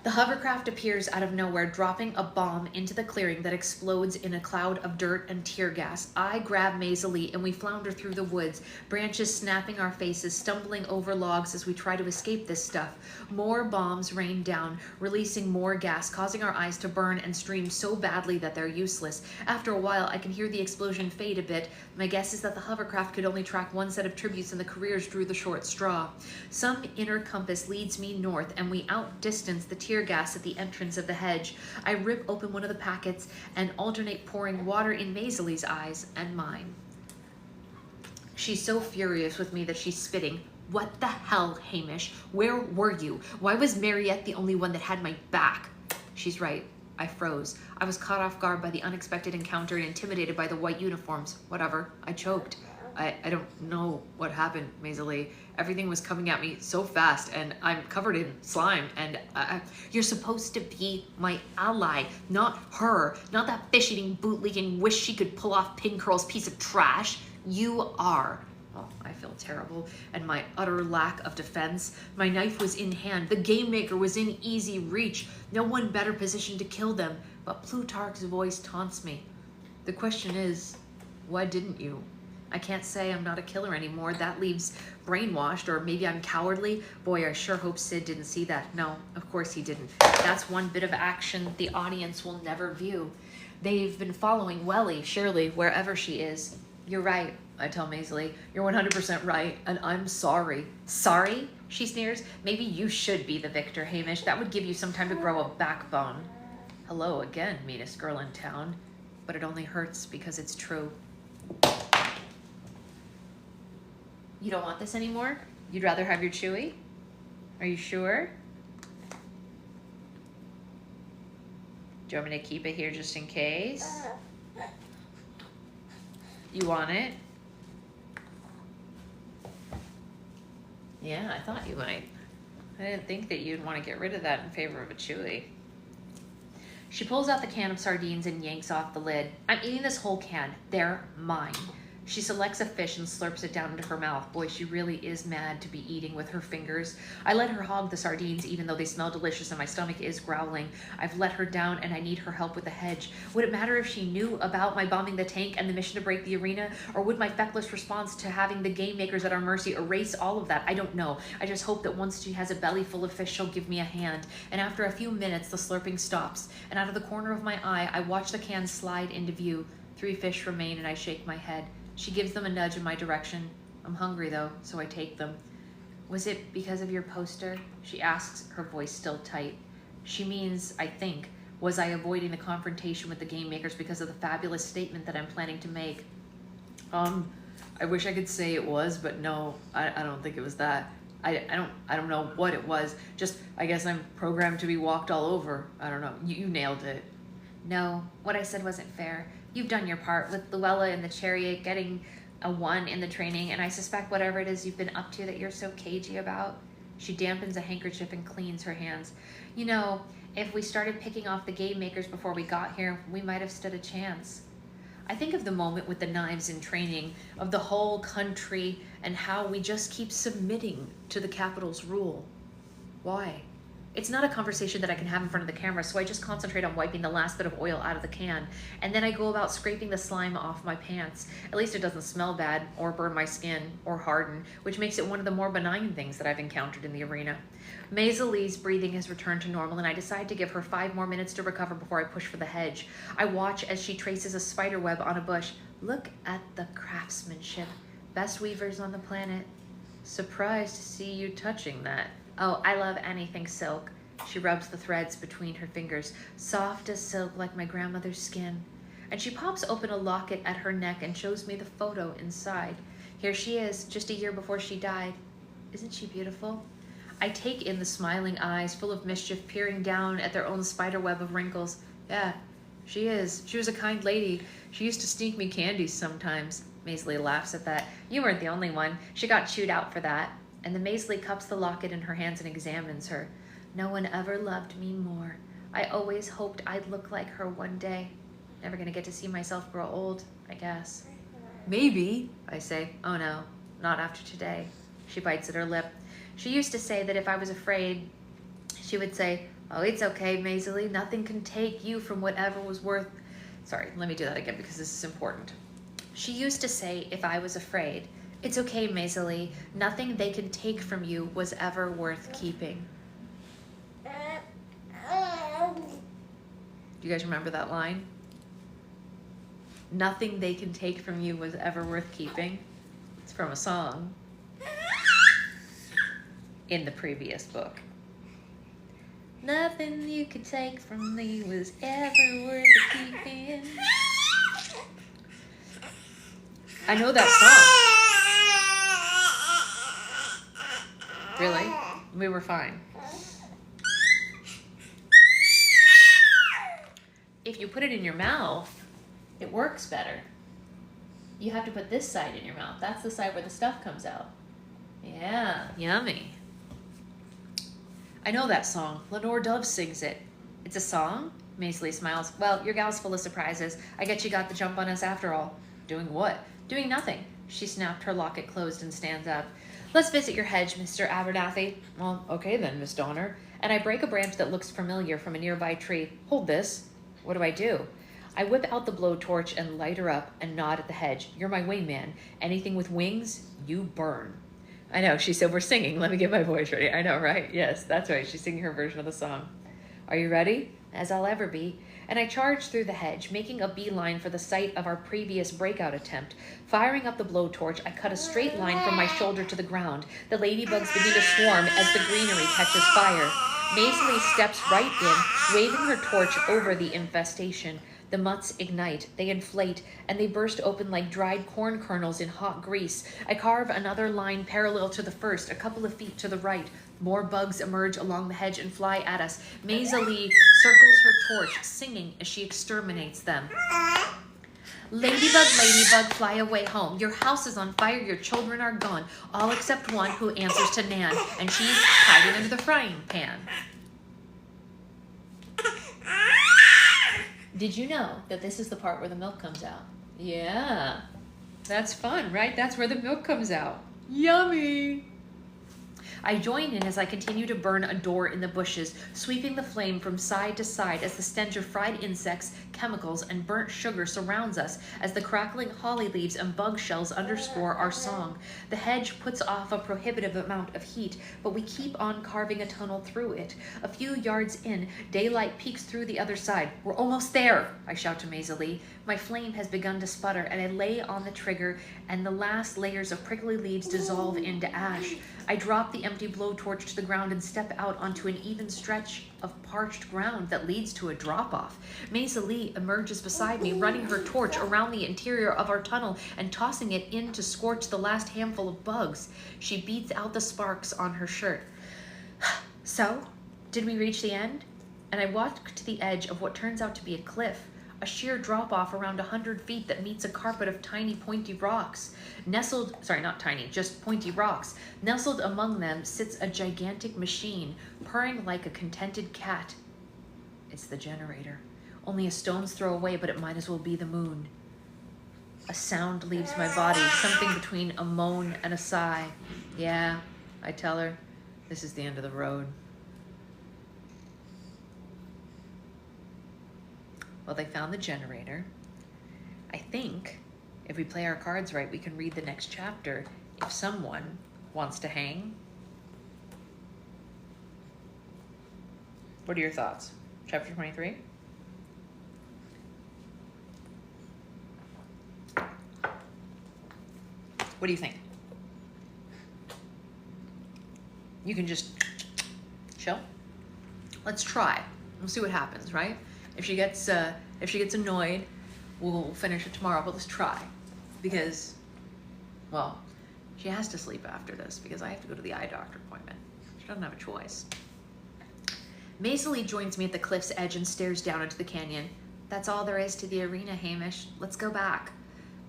The hovercraft appears out of nowhere, dropping a bomb into the clearing that explodes in a cloud of dirt and tear gas. I grab Maisie and we flounder through the woods, branches snapping our faces, stumbling over logs as we try to escape this stuff. More bombs rain down, releasing more gas, causing our eyes to burn and stream so badly that they're useless. After a while, I can hear the explosion fade a bit. My guess is that the hovercraft could only track one set of tributes and the careers drew the short straw. Some inner compass leads me north and we outdistance the tear gas at the entrance of the hedge. I rip open one of the packets and alternate pouring water in Maisie's eyes and mine. She's so furious with me that she's spitting. What the hell, Hamish? Where were you? Why was Mariette the only one that had my back? She's right. I froze. I was caught off guard by the unexpected encounter and intimidated by the white uniforms. Whatever. I choked. I don't know what happened, Maisie. Everything was coming at me so fast, and I'm covered in slime, and you're supposed to be my ally, not her, not that fish-eating, boot-leaking, wish she could pull off pin curls piece of trash. You are Oh, I feel terrible. And my utter lack of defense. My knife was in hand. The game maker was in easy reach. No one better positioned to kill them. But Plutarch's voice taunts me. The question is, why didn't you? I can't say I'm not a killer anymore. That leaves brainwashed, or maybe I'm cowardly. Boy, I sure hope Sid didn't see that. No, of course he didn't. That's one bit of action the audience will never view. They've been following Welly, Shirley, wherever she is. You're right, I tell Maisley. You're 100% right, and I'm sorry. Sorry? She sneers. Maybe you should be the victor, Hamish. That would give you some time to grow a backbone. Hello again, meanest girl in town. But it only hurts because it's true. You don't want this anymore? You'd rather have your Chewy? Are you sure? Do you want me to keep it here just in case? You want it? Yeah, I thought you might. I didn't think that you'd want to get rid of that in favor of a Chewy. She pulls out the can of sardines and yanks off the lid. I'm eating this whole can. They're mine. She selects a fish and slurps it down into her mouth. Boy, she really is mad to be eating with her fingers. I let her hog the sardines even though they smell delicious and my stomach is growling. I've let her down and I need her help with the hedge. Would it matter if she knew about my bombing the tank and the mission to break the arena? Or would my feckless response to having the game makers at our mercy erase all of that? I don't know. I just hope that once she has a belly full of fish, she'll give me a hand. And after a few minutes, the slurping stops. And out of the corner of my eye, I watch the can slide into view. 3 fish remain and I shake my head. She gives them a nudge in my direction. I'm hungry though, so I take them. Was it because of your poster? She asks, her voice still tight. She means, I think, was I avoiding the confrontation with the game makers because of the fabulous statement that I'm planning to make? I wish I could say it was, but no, I don't think it was that. I don't know what it was. Just, I guess I'm programmed to be walked all over. I don't know. You nailed it. No, what I said wasn't fair. You've done your part with Luella in the chariot, getting a 1 in the training, and I suspect whatever it is you've been up to that you're so cagey about. She dampens a handkerchief and cleans her hands. You know, if we started picking off the game makers before we got here, we might have stood a chance. I think of the moment with the knives in training, of the whole country, and how we just keep submitting to the Capitol's rule. Why? It's not a conversation that I can have in front of the camera, so I just concentrate on wiping the last bit of oil out of the can, and then I go about scraping the slime off my pants. At least it doesn't smell bad, or burn my skin, or harden, which makes it one of the more benign things that I've encountered in the arena. Maisley's breathing has returned to normal, and I decide to give her 5 more minutes to recover before I push for the hedge. I watch as she traces a spider web on a bush. Look at the craftsmanship. Best weavers on the planet. Surprised to see you touching that. Oh, I love anything silk. She rubs the threads between her fingers, soft as silk like my grandmother's skin. And she pops open a locket at her neck and shows me the photo inside. Here she is, just a year before she died. Isn't she beautiful? I take in the smiling eyes, full of mischief, peering down at their own spiderweb of wrinkles. Yeah, she is. She was a kind lady. She used to sneak me candies sometimes. Maisley laughs at that. You weren't the only one. She got chewed out for that. And the Maisley cups the locket in her hands and examines her. No one ever loved me more. I always hoped I'd look like her one day. Never gonna get to see myself grow old, I guess. Maybe, I say. Oh no, not after today. She bites at her lip. She used to say that if I was afraid, she would say, oh, it's okay, Maisley. Nothing can take you from whatever was worth... Sorry, let me do that again because this is important. She used to say if I was afraid, it's okay, Maisley. Nothing they can take from you was ever worth keeping. Do you guys remember that line? Nothing they can take from you was ever worth keeping. It's from a song in the previous book. Nothing you could take from me was ever worth keeping. I know that song. Really? We were fine. If you put it in your mouth, it works better. You have to put this side in your mouth. That's the side where the stuff comes out. Yeah, yummy. I know that song. Lenore Dove sings it. It's a song? Maisley smiles. Well, your gal's full of surprises. I guess you got the jump on us after all. Doing what? Doing nothing. She snapped her locket closed and stands up. Let's visit your hedge, Mr. Abernathy. Well, okay then, Miss Donner. And I break a branch that looks familiar from a nearby tree. Hold this. What do? I whip out the blowtorch and light her up and nod at the hedge. You're my wingman. Anything with wings, you burn. I know, she said we're singing. Let me get my voice ready. I know, right? Yes, that's right. She's singing her version of the song. Are you ready? As I'll ever be. And I charged through the hedge, making a beeline for the site of our previous breakout attempt. Firing up the blowtorch, I cut a straight line from my shoulder to the ground. The ladybugs begin to swarm as the greenery catches fire. Maisie steps right in, waving her torch over the infestation. The mutts ignite, they inflate, and they burst open like dried corn kernels in hot grease. I carve another line parallel to the first, a couple of feet to the right. More bugs emerge along the hedge and fly at us. Maisie circles her torch, singing as she exterminates them. Ladybug, ladybug, fly away home. Your house is on fire, your children are gone. All except one who answers to Nan, and she's hiding under the frying pan. Did you know that this is the part where the milk comes out? Yeah. That's fun, right? That's where the milk comes out. Yummy! I join in as I continue to burn a door in the bushes, sweeping the flame from side to side as the stench of fried insects, chemicals, and burnt sugar surrounds us as the crackling holly leaves and bug shells underscore our song. The hedge puts off a prohibitive amount of heat, but we keep on carving a tunnel through it. A few yards in, daylight peeks through the other side. We're almost there, I shout to Maisie. My flame has begun to sputter, and I lay on the trigger, and the last layers of prickly leaves dissolve into ash. I drop the empty blowtorch to the ground and step out onto an even stretch of parched ground that leads to a drop-off. Maisie emerges beside me, running her torch around the interior of our tunnel and tossing it in to scorch the last handful of bugs. She beats out the sparks on her shirt. So, did we reach the end? And I walk to the edge of what turns out to be a cliff. A sheer drop-off around 100 feet that meets a carpet of tiny pointy rocks. Just pointy rocks. Nestled among them sits a gigantic machine, purring like a contented cat. It's the generator. Only a stone's throw away, but it might as well be the moon. A sound leaves my body, something between a moan and a sigh. Yeah, I tell her, this is the end of the road. Well, they found the generator. I think if we play our cards right, we can read the next chapter if someone wants to hang. What are your thoughts? Chapter 23? What do you think? You can just chill. Let's try. We'll see what happens, right? If she gets annoyed, we'll finish it tomorrow, but let's try. Because, well, she has to sleep after this because I have to go to the eye doctor appointment. She doesn't have a choice. Maisie joins me at the cliff's edge and stares down into the canyon. That's all there is to the arena, Hamish. Let's go back.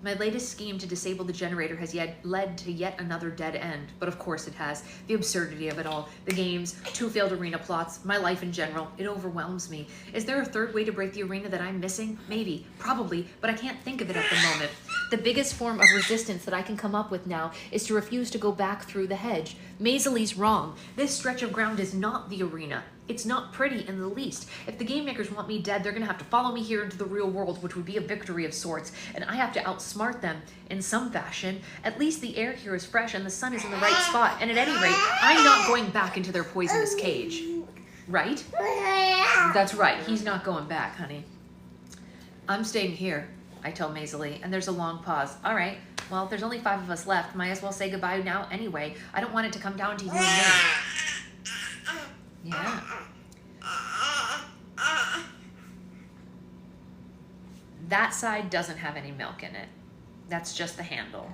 My latest scheme to disable the generator has led to yet another dead end, but of course it has. The absurdity of it all, the games, 2 failed arena plots, my life in general, it overwhelms me. Is there a third way to break the arena that I'm missing? Maybe, probably, but I can't think of it at the moment. The biggest form of resistance that I can come up with now is to refuse to go back through the hedge. Maisie's wrong. This stretch of ground is not the arena. It's not pretty in the least. If the game makers want me dead, they're gonna have to follow me here into the real world, which would be a victory of sorts, and I have to outsmart them in some fashion. At least the air here is fresh and the sun is in the right spot, and at any rate, I'm not going back into their poisonous cage. Right? That's right, he's not going back, honey. I'm staying here, I tell Maisie, and there's a long pause. All right, well, there's only 5 of us left. Might as well say goodbye now anyway. I don't want it to come down to you and me. Yeah. That side doesn't have any milk in it. That's just the handle.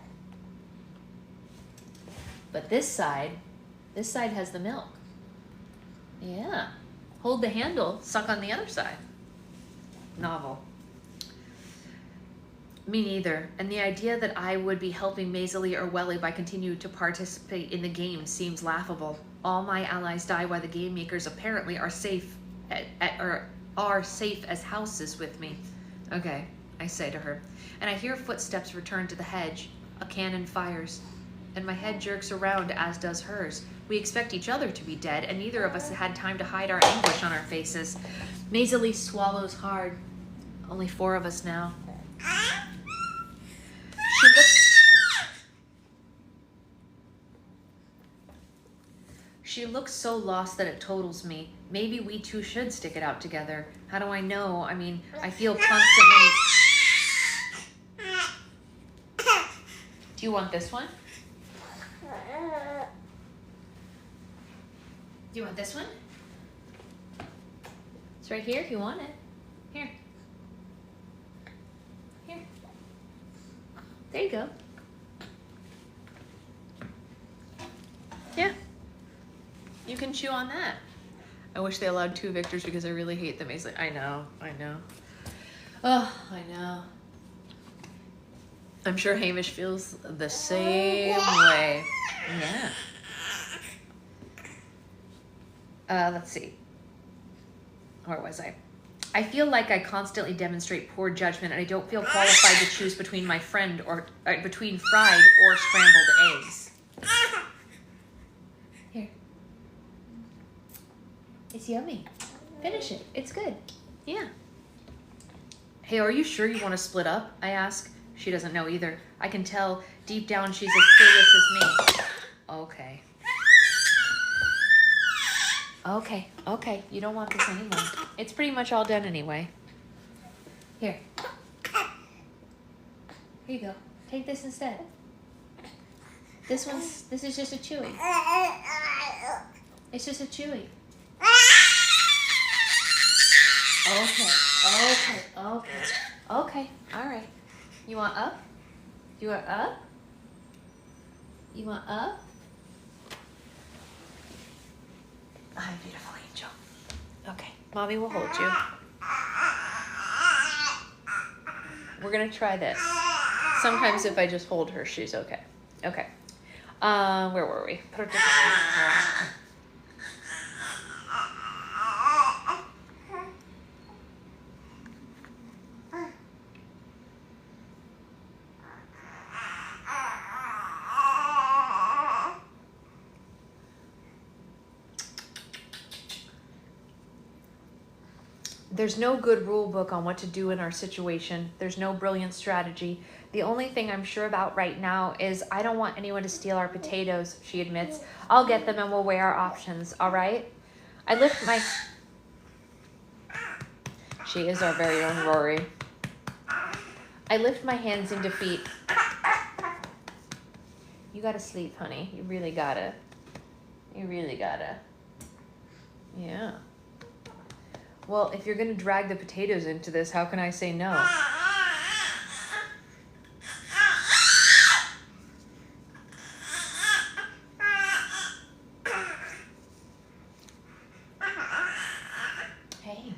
But this side has the milk. Yeah. Hold the handle, suck on the other side. Novel. Me neither. And the idea that I would be helping Maisie or Welly by continuing to participate in the game seems laughable. All my allies die while the game makers apparently are safe as houses with me. Okay, I say to her. And I hear footsteps return to the hedge. A cannon fires, and my head jerks around, as does hers. We expect each other to be dead, and neither of us had time to hide our anguish on our faces. Maisie swallows hard. Only 4 of us now. She looks so lost that it totals me. Maybe we two should stick it out together. How do I know? I mean, I feel constantly... Do you want this one? Do you want this one? It's right here if you want it. Here. Here. There you go. Yeah. You can chew on that. I wish they allowed 2 Victors because I really hate them. He's like, I know. Oh, I know. I'm sure Hamish feels the same way. Yeah. Let's see. Where was I? I feel like I constantly demonstrate poor judgment, and I don't feel qualified to choose between my friend or between fried or scrambled eggs. Here. It's yummy. Finish it. It's good. Yeah. Hey, are you sure you want to split up? I ask. She doesn't know either. I can tell deep down she's as clueless as me. Okay. Okay. You don't want this anymore. It's pretty much all done anyway. Here. Here you go. Take this instead. This is just a chewy. It's just a chewy. Okay. All right. You want up? You want up? You want up? Hi, beautiful angel. Okay, Mommy will hold you. We're gonna try this. Sometimes if I just hold her, she's okay. Okay. Where were we? Put her down. There's no good rule book on what to do in our situation. There's no brilliant strategy. The only thing I'm sure about right now is I don't want anyone to steal our potatoes, she admits. I'll get them and we'll weigh our options, all right? I lift my... She is our very own Rory. I lift my hands in defeat. You gotta sleep, honey. You really gotta. You really gotta. Yeah. Well, if you're gonna drag the potatoes into this, how can I say no? Hey.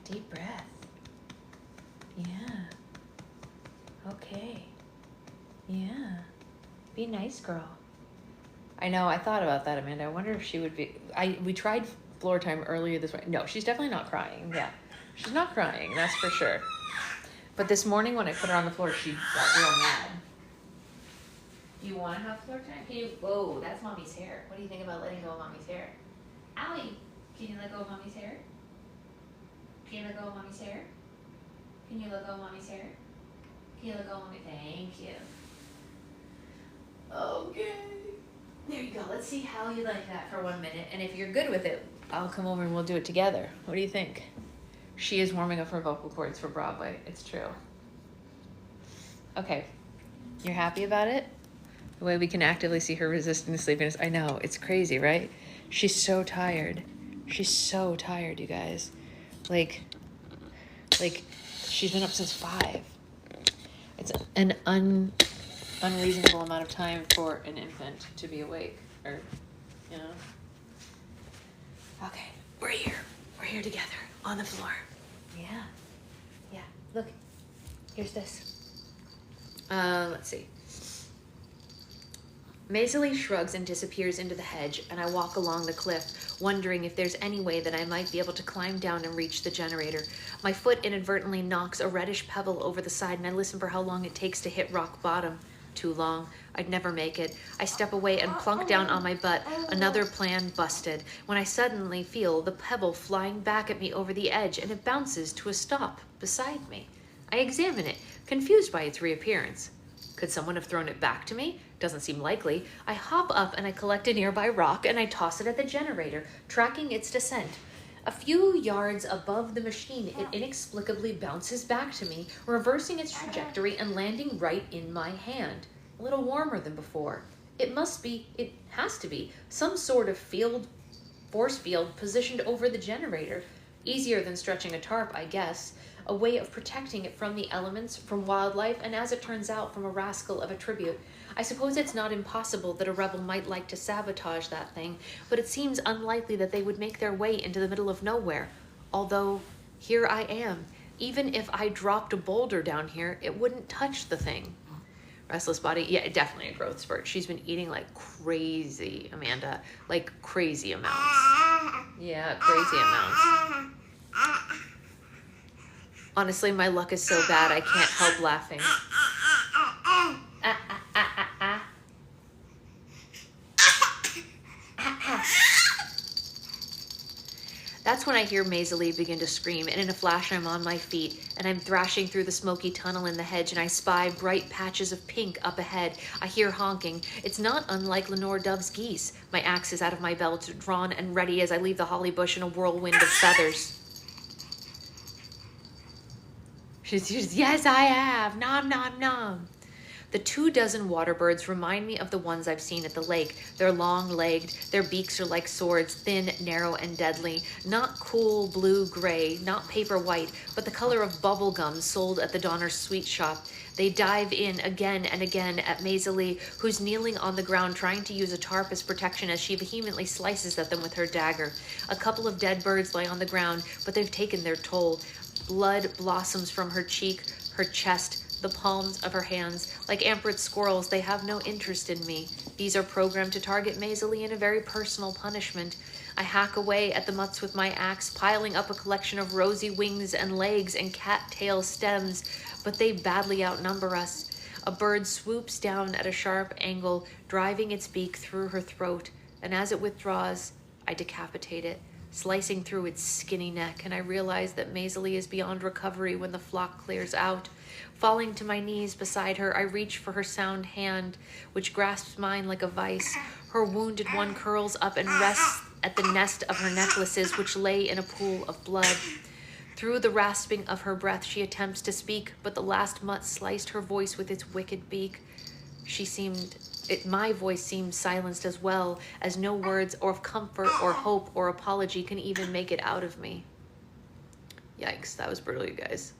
Deep breath. Yeah. Okay. Yeah. Be nice, girl. I know, I thought about that, Amanda. I wonder if she would be... We tried floor time earlier this morning. No, she's definitely not crying. Yeah, she's not crying, that's for sure. But this morning when I put her on the floor, she got real mad. Do you want to have floor time? Can you... Whoa, that's Mommy's hair. What do you think about letting go of Mommy's hair? Allie, can you let go of Mommy's hair? Can you let go of Mommy's hair? Can you let go of Mommy's hair? Can you let go of Mommy? Thank you. Okay. There you go. Let's see how you like that for 1 minute. And if you're good with it, I'll come over and we'll do it together. What do you think? She is warming up her vocal cords for Broadway. It's true. Okay. You're happy about it? The way we can actively see her resisting the sleepiness. I know. It's crazy, right? She's so tired. She's so tired, you guys. Like she's been up since 5. It's an unreasonable amount of time for an infant to be awake, or, you know. Okay, we're here together on the floor. Yeah, look, here's this. Let's see. Maisie shrugs and disappears into the hedge, and I walk along the cliff. wondering if there's any way that I might be able to climb down and reach the generator. My foot inadvertently knocks a reddish pebble over the side, and I listen for how long it takes to hit rock bottom. Too long. I'd never make it. I step away and plunk down on my butt. Another plan busted. When I suddenly feel the pebble flying back at me over the edge, and it bounces to a stop beside me. I examine it, confused by its reappearance. Could someone have thrown it back to me? Doesn't seem likely. I hop up and I collect a nearby rock and I toss it at the generator, tracking its descent. A few yards above the machine, it inexplicably bounces back to me, reversing its trajectory and landing right in my hand. A little warmer than before. It has to be, some sort of force field positioned over the generator. Easier than stretching a tarp, I guess. A way of protecting it from the elements, from wildlife, and as it turns out, from a rascal of a tribute. I suppose it's not impossible that a rebel might like to sabotage that thing, but it seems unlikely that they would make their way into the middle of nowhere. Although, here I am. Even if I dropped a boulder down here, it wouldn't touch the thing. Restless body, yeah, definitely a growth spurt. She's been eating like crazy, Amanda. Like crazy amounts. Yeah, crazy amounts. Honestly, my luck is so bad I can't help laughing. That's when I hear Maisie begin to scream, and in a flash I'm on my feet, and I'm thrashing through the smoky tunnel in the hedge, and I spy bright patches of pink up ahead. I hear honking. It's not unlike Lenore Dove's geese. My axe is out of my belt, drawn and ready as I leave the holly bush in a whirlwind of feathers. She's, yes, I have. Nom, nom, nom. The 24 water birds remind me of the ones I've seen at the lake. They're long-legged, their beaks are like swords, thin, narrow, and deadly. Not cool blue-gray, not paper white, but the color of bubble gum sold at the Donner's sweet shop. They dive in again and again at Maisie, who's kneeling on the ground trying to use a tarp as protection as she vehemently slices at them with her dagger. A couple of dead birds lie on the ground, but they've taken their toll. Blood blossoms from her cheek, her chest, the palms of her hands. Like Ampered squirrels, they have no interest in me. These are programmed to target Maisie in a very personal punishment. I hack away at the mutts with my axe, piling up a collection of rosy wings and legs and cattail stems, but they badly outnumber us. A bird swoops down at a sharp angle, driving its beak through her throat, and as it withdraws, I decapitate it, slicing through its skinny neck, and I realize that Maisie is beyond recovery when the flock clears out. Falling to my knees beside her, I reach for her sound hand, which grasps mine like a vice. Her wounded one curls up and rests at the nest of her necklaces, which lay in a pool of blood. Through the rasping of her breath, she attempts to speak, but the last mutt sliced her voice with its wicked beak. My voice seemed silenced as well, as no words of comfort or hope or apology can even make it out of me. Yikes, that was brutal, you guys.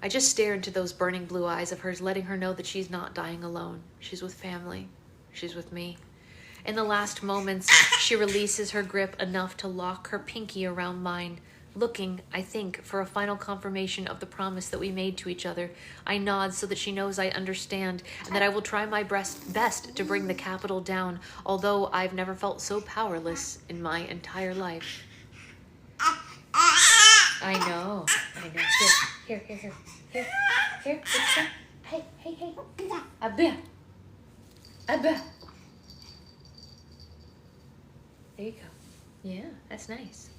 I just stare into those burning blue eyes of hers, letting her know that she's not dying alone. She's with family. She's with me. In the last moments, she releases her grip enough to lock her pinky around mine, looking, I think, for a final confirmation of the promise that we made to each other. I nod so that she knows I understand and that I will try my best to bring the capital down, although I've never felt so powerless in my entire life. I know. Here. It's that. Hey. Abba. There you go. Yeah, that's nice.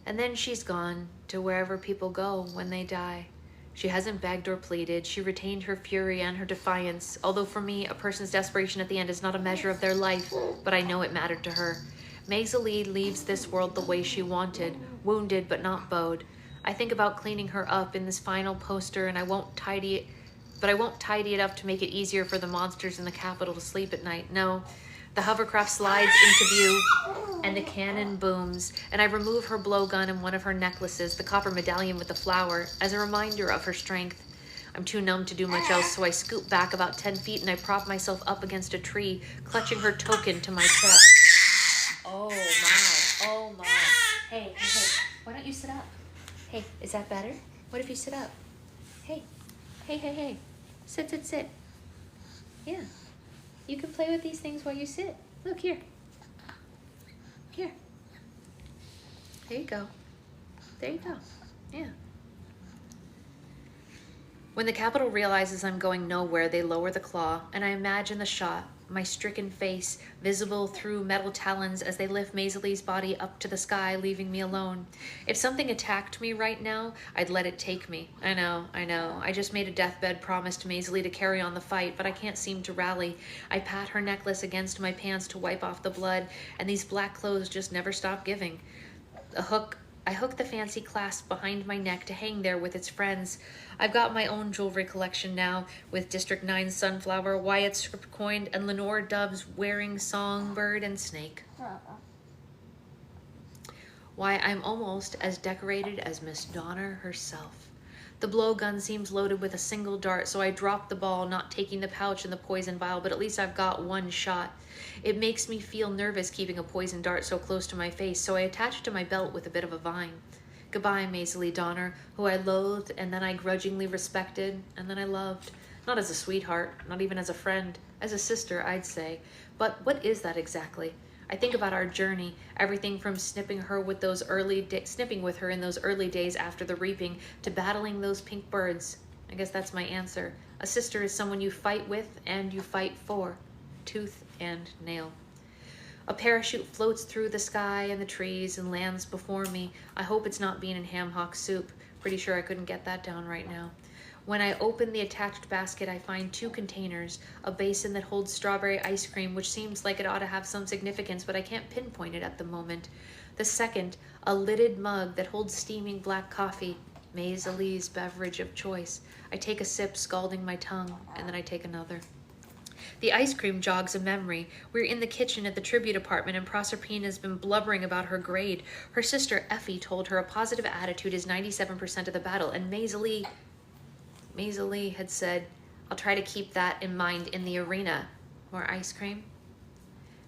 And then she's gone to wherever people go when they die. She hasn't begged or pleaded. She retained her fury and her defiance, although for me, a person's desperation at the end is not a measure of their life, but I know it mattered to her. Maisie leaves this world the way she wanted, wounded but not bowed. I think about cleaning her up in this final poster, and I won't tidy it up to make it easier for the monsters in the capital to sleep at night. No. The hovercraft slides into view, and the cannon booms, and I remove her blowgun and one of her necklaces, the copper medallion with the flower, as a reminder of her strength. I'm too numb to do much else, so I scoot back about 10 feet and I prop myself up against a tree, clutching her token to my chest. Oh my. Hey, why don't you sit up? Hey, is that better? What if you sit up? Hey. Sit. Yeah. You can play with these things while you sit. Look here. Here. There you go. There you go. Yeah. When the Capitol realizes I'm going nowhere, they lower the claw, and I imagine the shot, my stricken face visible through metal talons as they lift Maisie's body up to the sky, leaving me alone. If something attacked me right now, I'd let it take me. I know. I just made a deathbed promise to Maisie to carry on the fight, but I can't seem to rally. I pat her necklace against my pants to wipe off the blood, and these black clothes just never stop giving. I hook the fancy clasp behind my neck to hang there with its friends. I've got my own jewelry collection now, with District 9 sunflower, Wyatt script coined, and Lenore Dove's wearing songbird and snake. Why, I'm almost as decorated as Miss Donner herself. The blowgun seems loaded with a single dart, so I drop the ball, not taking the pouch and the poison vial, but at least I've got one shot. It makes me feel nervous keeping a poison dart so close to my face, so I attach it to my belt with a bit of a vine. Goodbye, Maisie Donner, who I loathed, and then I grudgingly respected, and then I loved. Not as a sweetheart, not even as a friend, as a sister, I'd say. But what is that exactly? I think about our journey, everything from snipping with her in those early days after the reaping to battling those pink birds. I guess that's my answer. A sister is someone you fight with and you fight for, tooth and nail. A parachute floats through the sky and the trees and lands before me. I hope it's not bean and ham hock soup. Pretty sure I couldn't get that down right now. When I open the attached basket, I find 2 containers, a basin that holds strawberry ice cream, which seems like it ought to have some significance, but I can't pinpoint it at the moment. The second, a lidded mug that holds steaming black coffee, Maisie's beverage of choice. I take a sip, scalding my tongue, and then I take another. The ice cream jogs a memory. We're in the kitchen at the tribute apartment, and Proserpina's been blubbering about her grade. Her sister Effie told her a positive attitude is 97% of the battle, and Maisie had said, I'll try to keep that in mind in the arena. More ice cream?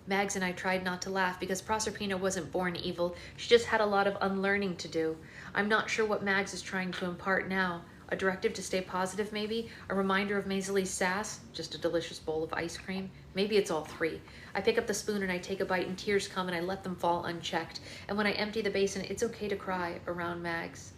Mags and I tried not to laugh because Proserpina wasn't born evil. She just had a lot of unlearning to do. I'm not sure what Mags is trying to impart now. A directive to stay positive, maybe? A reminder of Maisie's sass? Just a delicious bowl of ice cream? Maybe it's all 3. I pick up the spoon and I take a bite, and tears come and I let them fall unchecked. And when I empty the basin, it's okay to cry around Mags.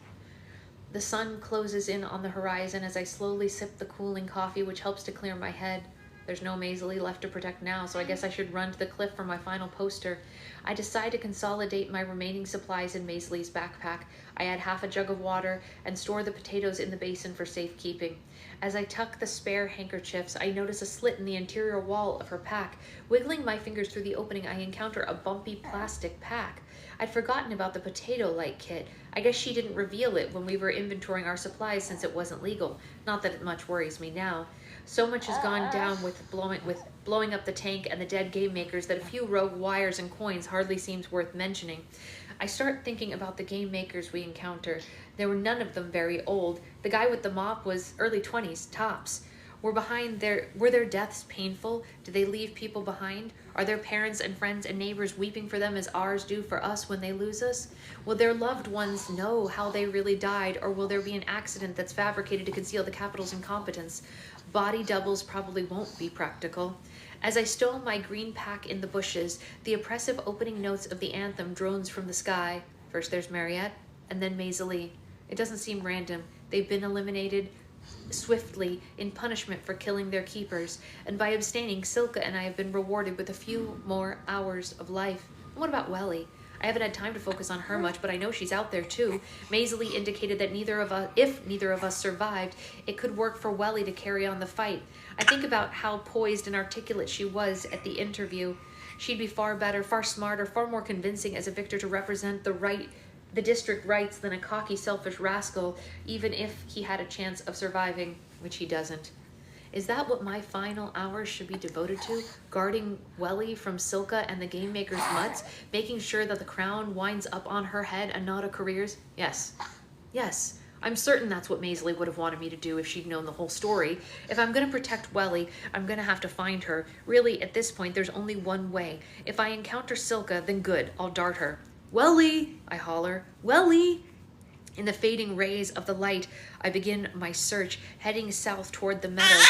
The sun closes in on the horizon as I slowly sip the cooling coffee, which helps to clear my head. There's no Maisie left to protect now, so I guess I should run to the cliff for my final poster. I decide to consolidate my remaining supplies in Maisie's backpack. I add half a jug of water and store the potatoes in the basin for safekeeping. As I tuck the spare handkerchiefs, I notice a slit in the interior wall of her pack. Wiggling my fingers through the opening, I encounter a bumpy plastic pack. I'd forgotten about the potato light kit. I guess she didn't reveal it when we were inventorying our supplies since it wasn't legal. Not that it much worries me now. So much has gone down with blowing up the tank and the dead game makers that a few rogue wires and coins hardly seems worth mentioning. I start thinking about the game makers we encounter. There were none of them very old. The guy with the mop was early 20s, tops. Were their deaths painful? Did they leave people behind? Are their parents and friends and neighbors weeping for them as ours do for us when they lose us? Will their loved ones know how they really died, or will there be an accident that's fabricated to conceal the Capitol's incompetence? Body doubles probably won't be practical. As I stow my green pack in the bushes, the oppressive opening notes of the anthem drones from the sky. First there's Mariette, and then Maisie. It doesn't seem random. They've been eliminated swiftly in punishment for killing their keepers, and by abstaining, Silka and I have been rewarded with a few more hours of life. And what about Welly? I haven't had time to focus on her much, but I know she's out there too. Maisie indicated that if neither of us survived, it could work for Welly to carry on the fight. I think about how poised and articulate she was at the interview. She'd be far better, far smarter, far more convincing as a victor to represent the district rights than a cocky, selfish rascal, even if he had a chance of surviving, which he doesn't. Is that what my final hours should be devoted to? Guarding Welly from Silka and the game maker's mutts? Making sure that the crown winds up on her head and not a career's? Yes. I'm certain that's what Maisie would have wanted me to do if she'd known the whole story. If I'm going to protect Welly, I'm going to have to find her. Really, at this point, there's only one way. If I encounter Silka, then good, I'll dart her. Welly! I holler. Welly! In the fading rays of the light, I begin my search, heading south toward the meadow.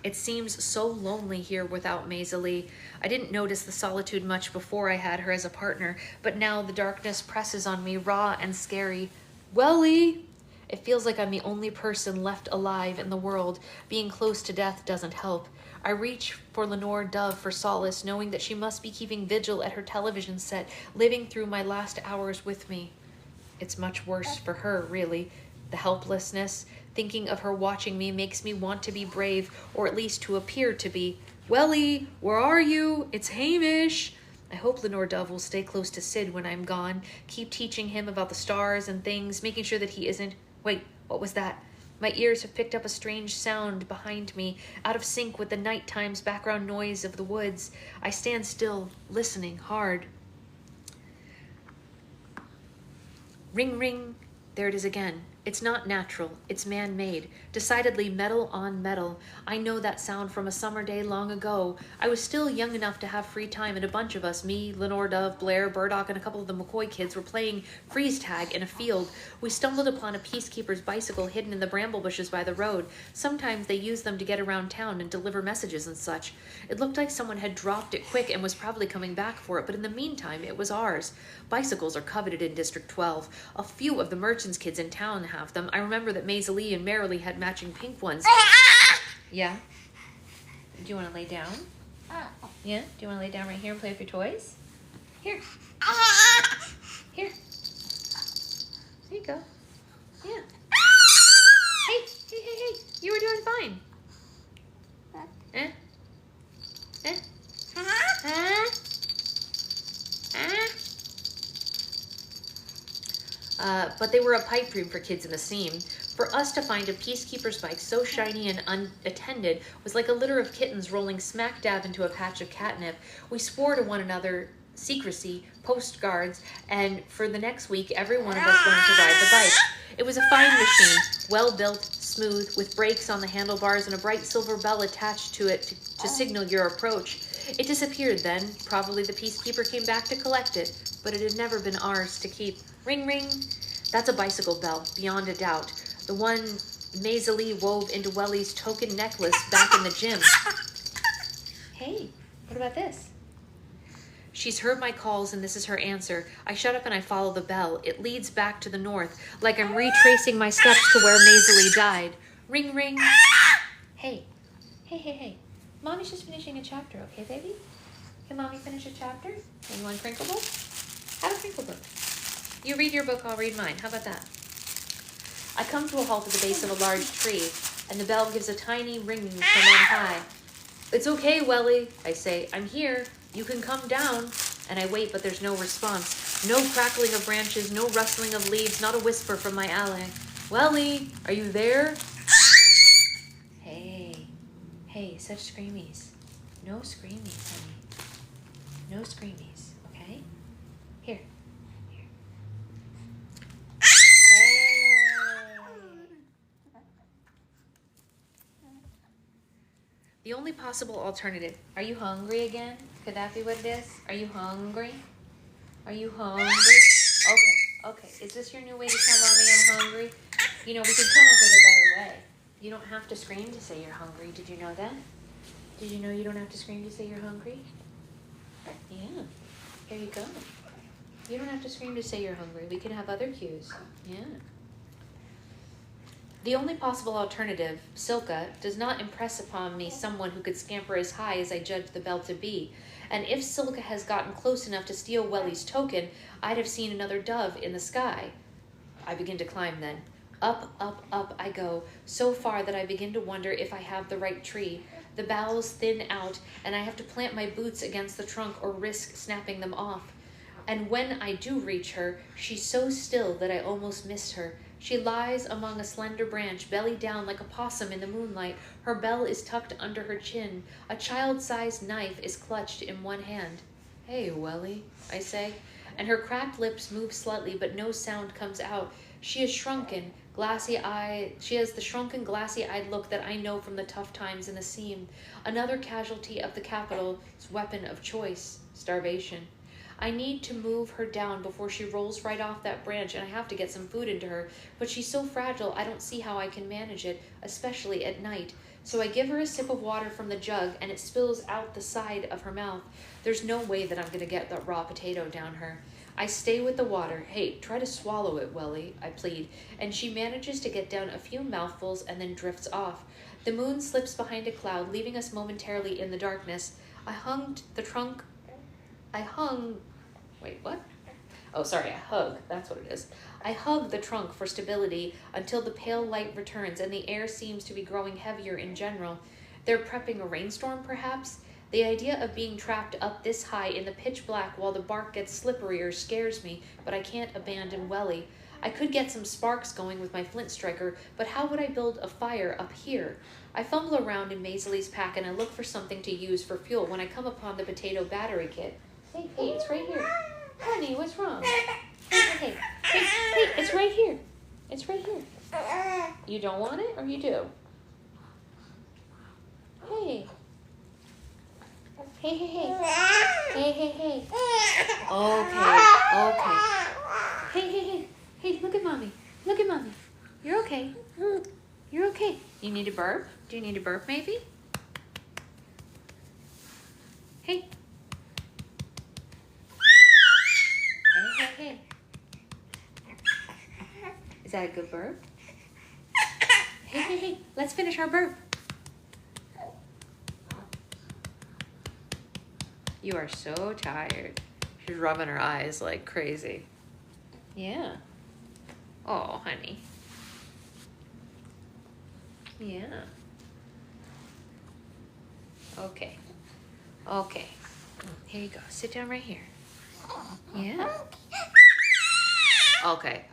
It seems so lonely here without Maisie. I didn't notice the solitude much before I had her as a partner, but now the darkness presses on me, raw and scary. Welly! It feels like I'm the only person left alive in the world. Being close to death doesn't help. I reach for Lenore Dove for solace, knowing that she must be keeping vigil at her television set, living through my last hours with me. It's much worse for her, really. The helplessness, thinking of her watching me makes me want to be brave, or at least to appear to be. Welly, where are you? It's Hamish. I hope Lenore Dove will stay close to Sid when I'm gone, keep teaching him about the stars and things, making sure that he isn't... Wait, what was that? My ears have picked up a strange sound behind me, out of sync with the nighttime's background noise of the woods. I stand still, listening hard. Ring, ring. There it is again. It's not natural. It's man-made. Decidedly metal on metal. I know that sound from a summer day long ago. I was still young enough to have free time, and a bunch of us, me, Lenore Dove, Blair, Burdock, and a couple of the McCoy kids, were playing freeze tag in a field. We stumbled upon a peacekeeper's bicycle hidden in the bramble bushes by the road. Sometimes they use them to get around town and deliver messages and such. It looked like someone had dropped it quick and was probably coming back for it, but in the meantime, it was ours. Bicycles are coveted in District 12. A few of the merchants' kids in town have them. I remember that Maisie and Marilee had matching pink ones. Yeah? Do you want to lay down? Yeah? Do you want to lay down right here and play with your toys? Here. Here. There you go. Yeah. Hey, hey, hey, hey. You were doing fine. Eh? Eh? Huh? But they were a pipe dream for kids in the seam. For us to find a peacekeeper's bike so shiny and unattended was like a litter of kittens rolling smack dab into a patch of catnip. We swore to one another secrecy, post guards, and for the next week, every one of us learned to ride the bike. It was a fine machine, well built, smooth, with brakes on the handlebars and a bright silver bell attached to it to signal your approach. It disappeared then. Probably the peacekeeper came back to collect it, but it had never been ours to keep. Ring, ring. That's a bicycle bell, beyond a doubt. The one Maisie wove into Welly's token necklace back in the gym. Hey, what about this? She's heard my calls and this is her answer. I shut up and I follow the bell. It leads back to the north, like I'm retracing my steps to where Maisie died. Ring, ring. Hey, hey, hey, hey. Mommy's just finishing a chapter, okay, baby? Can Mommy finish a chapter? You want a crinkle book? Have a crinkle book. You read your book, I'll read mine. How about that? I come to a halt at the base of a large tree, and the bell gives a tiny ringing from on high. It's okay, Welly, I say. I'm here. You can come down. And I wait, but there's no response. No crackling of branches, no rustling of leaves, not a whisper from my ally. Welly, are you there? Hey, hey, such screamies. No screamies, honey. No screamies, okay? Here. The only possible alternative. Are you hungry again? Could that be what it is? Are you hungry? Are you hungry? Okay. Is this your new way to tell Mommy I'm hungry? You know, we could come up with a better way. You don't have to scream to say you're hungry. Did you know that? Did you know you don't have to scream to say you're hungry? Yeah. Here you go. You don't have to scream to say you're hungry. We can have other cues. Yeah. The only possible alternative, Silka, does not impress upon me someone who could scamper as high as I judge the bell to be. And if Silka has gotten close enough to steal Welly's token, I'd have seen another dove in the sky. I begin to climb then. Up, up, up I go, so far that I begin to wonder if I have the right tree. The boughs thin out, and I have to plant my boots against the trunk or risk snapping them off. And when I do reach her, she's so still that I almost missed her. She lies among a slender branch, belly down like a possum in the moonlight. Her bell is tucked under her chin. A child-sized knife is clutched in one hand. Hey, Welly, I say, and her cracked lips move slightly, but no sound comes out. She is shrunken, glassy-eyed. She has the shrunken, glassy-eyed look that I know from the tough times in the seam. Another casualty of the capital's weapon of choice, starvation. I need to move her down before she rolls right off that branch, and I have to get some food into her. But she's so fragile, I don't see how I can manage it, especially at night. So I give her a sip of water from the jug, and it spills out the side of her mouth. There's no way that I'm going to get that raw potato down her. I stay with the water. Hey, try to swallow it, Welly, I plead, and she manages to get down a few mouthfuls and then drifts off. The moon slips behind a cloud, leaving us momentarily in the darkness. I hung, that's what it is. I hug the trunk for stability until the pale light returns and the air seems to be growing heavier in general. They're prepping a rainstorm, perhaps? The idea of being trapped up this high in the pitch black while the bark gets slipperier scares me, but I can't abandon Welly. I could get some sparks going with my flint striker, but how would I build a fire up here? I fumble around in Maisley's pack and I look for something to use for fuel when I come upon the potato battery kit. Hey, it's right here. Honey, what's wrong? Hey, it's right here. It's right here. You don't want it or you do? Hey. Hey. Hey. Okay. Hey, look at mommy. You're okay. You're okay. You need a burp? Do you need a burp maybe? Hey. Hey. Is that a good burp? Hey. Let's finish our burp. You are so tired. She's rubbing her eyes like crazy. Yeah. Oh, honey. Yeah. Okay. Here you go. Sit down right here. Yeah. Okay.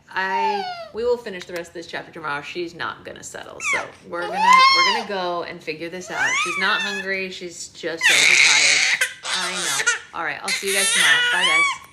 We will finish the rest of this chapter tomorrow. She's not gonna settle, so we're gonna go and figure this out. She's not hungry. She's just overtired. I know. All right. I'll see you guys tomorrow. Bye, guys.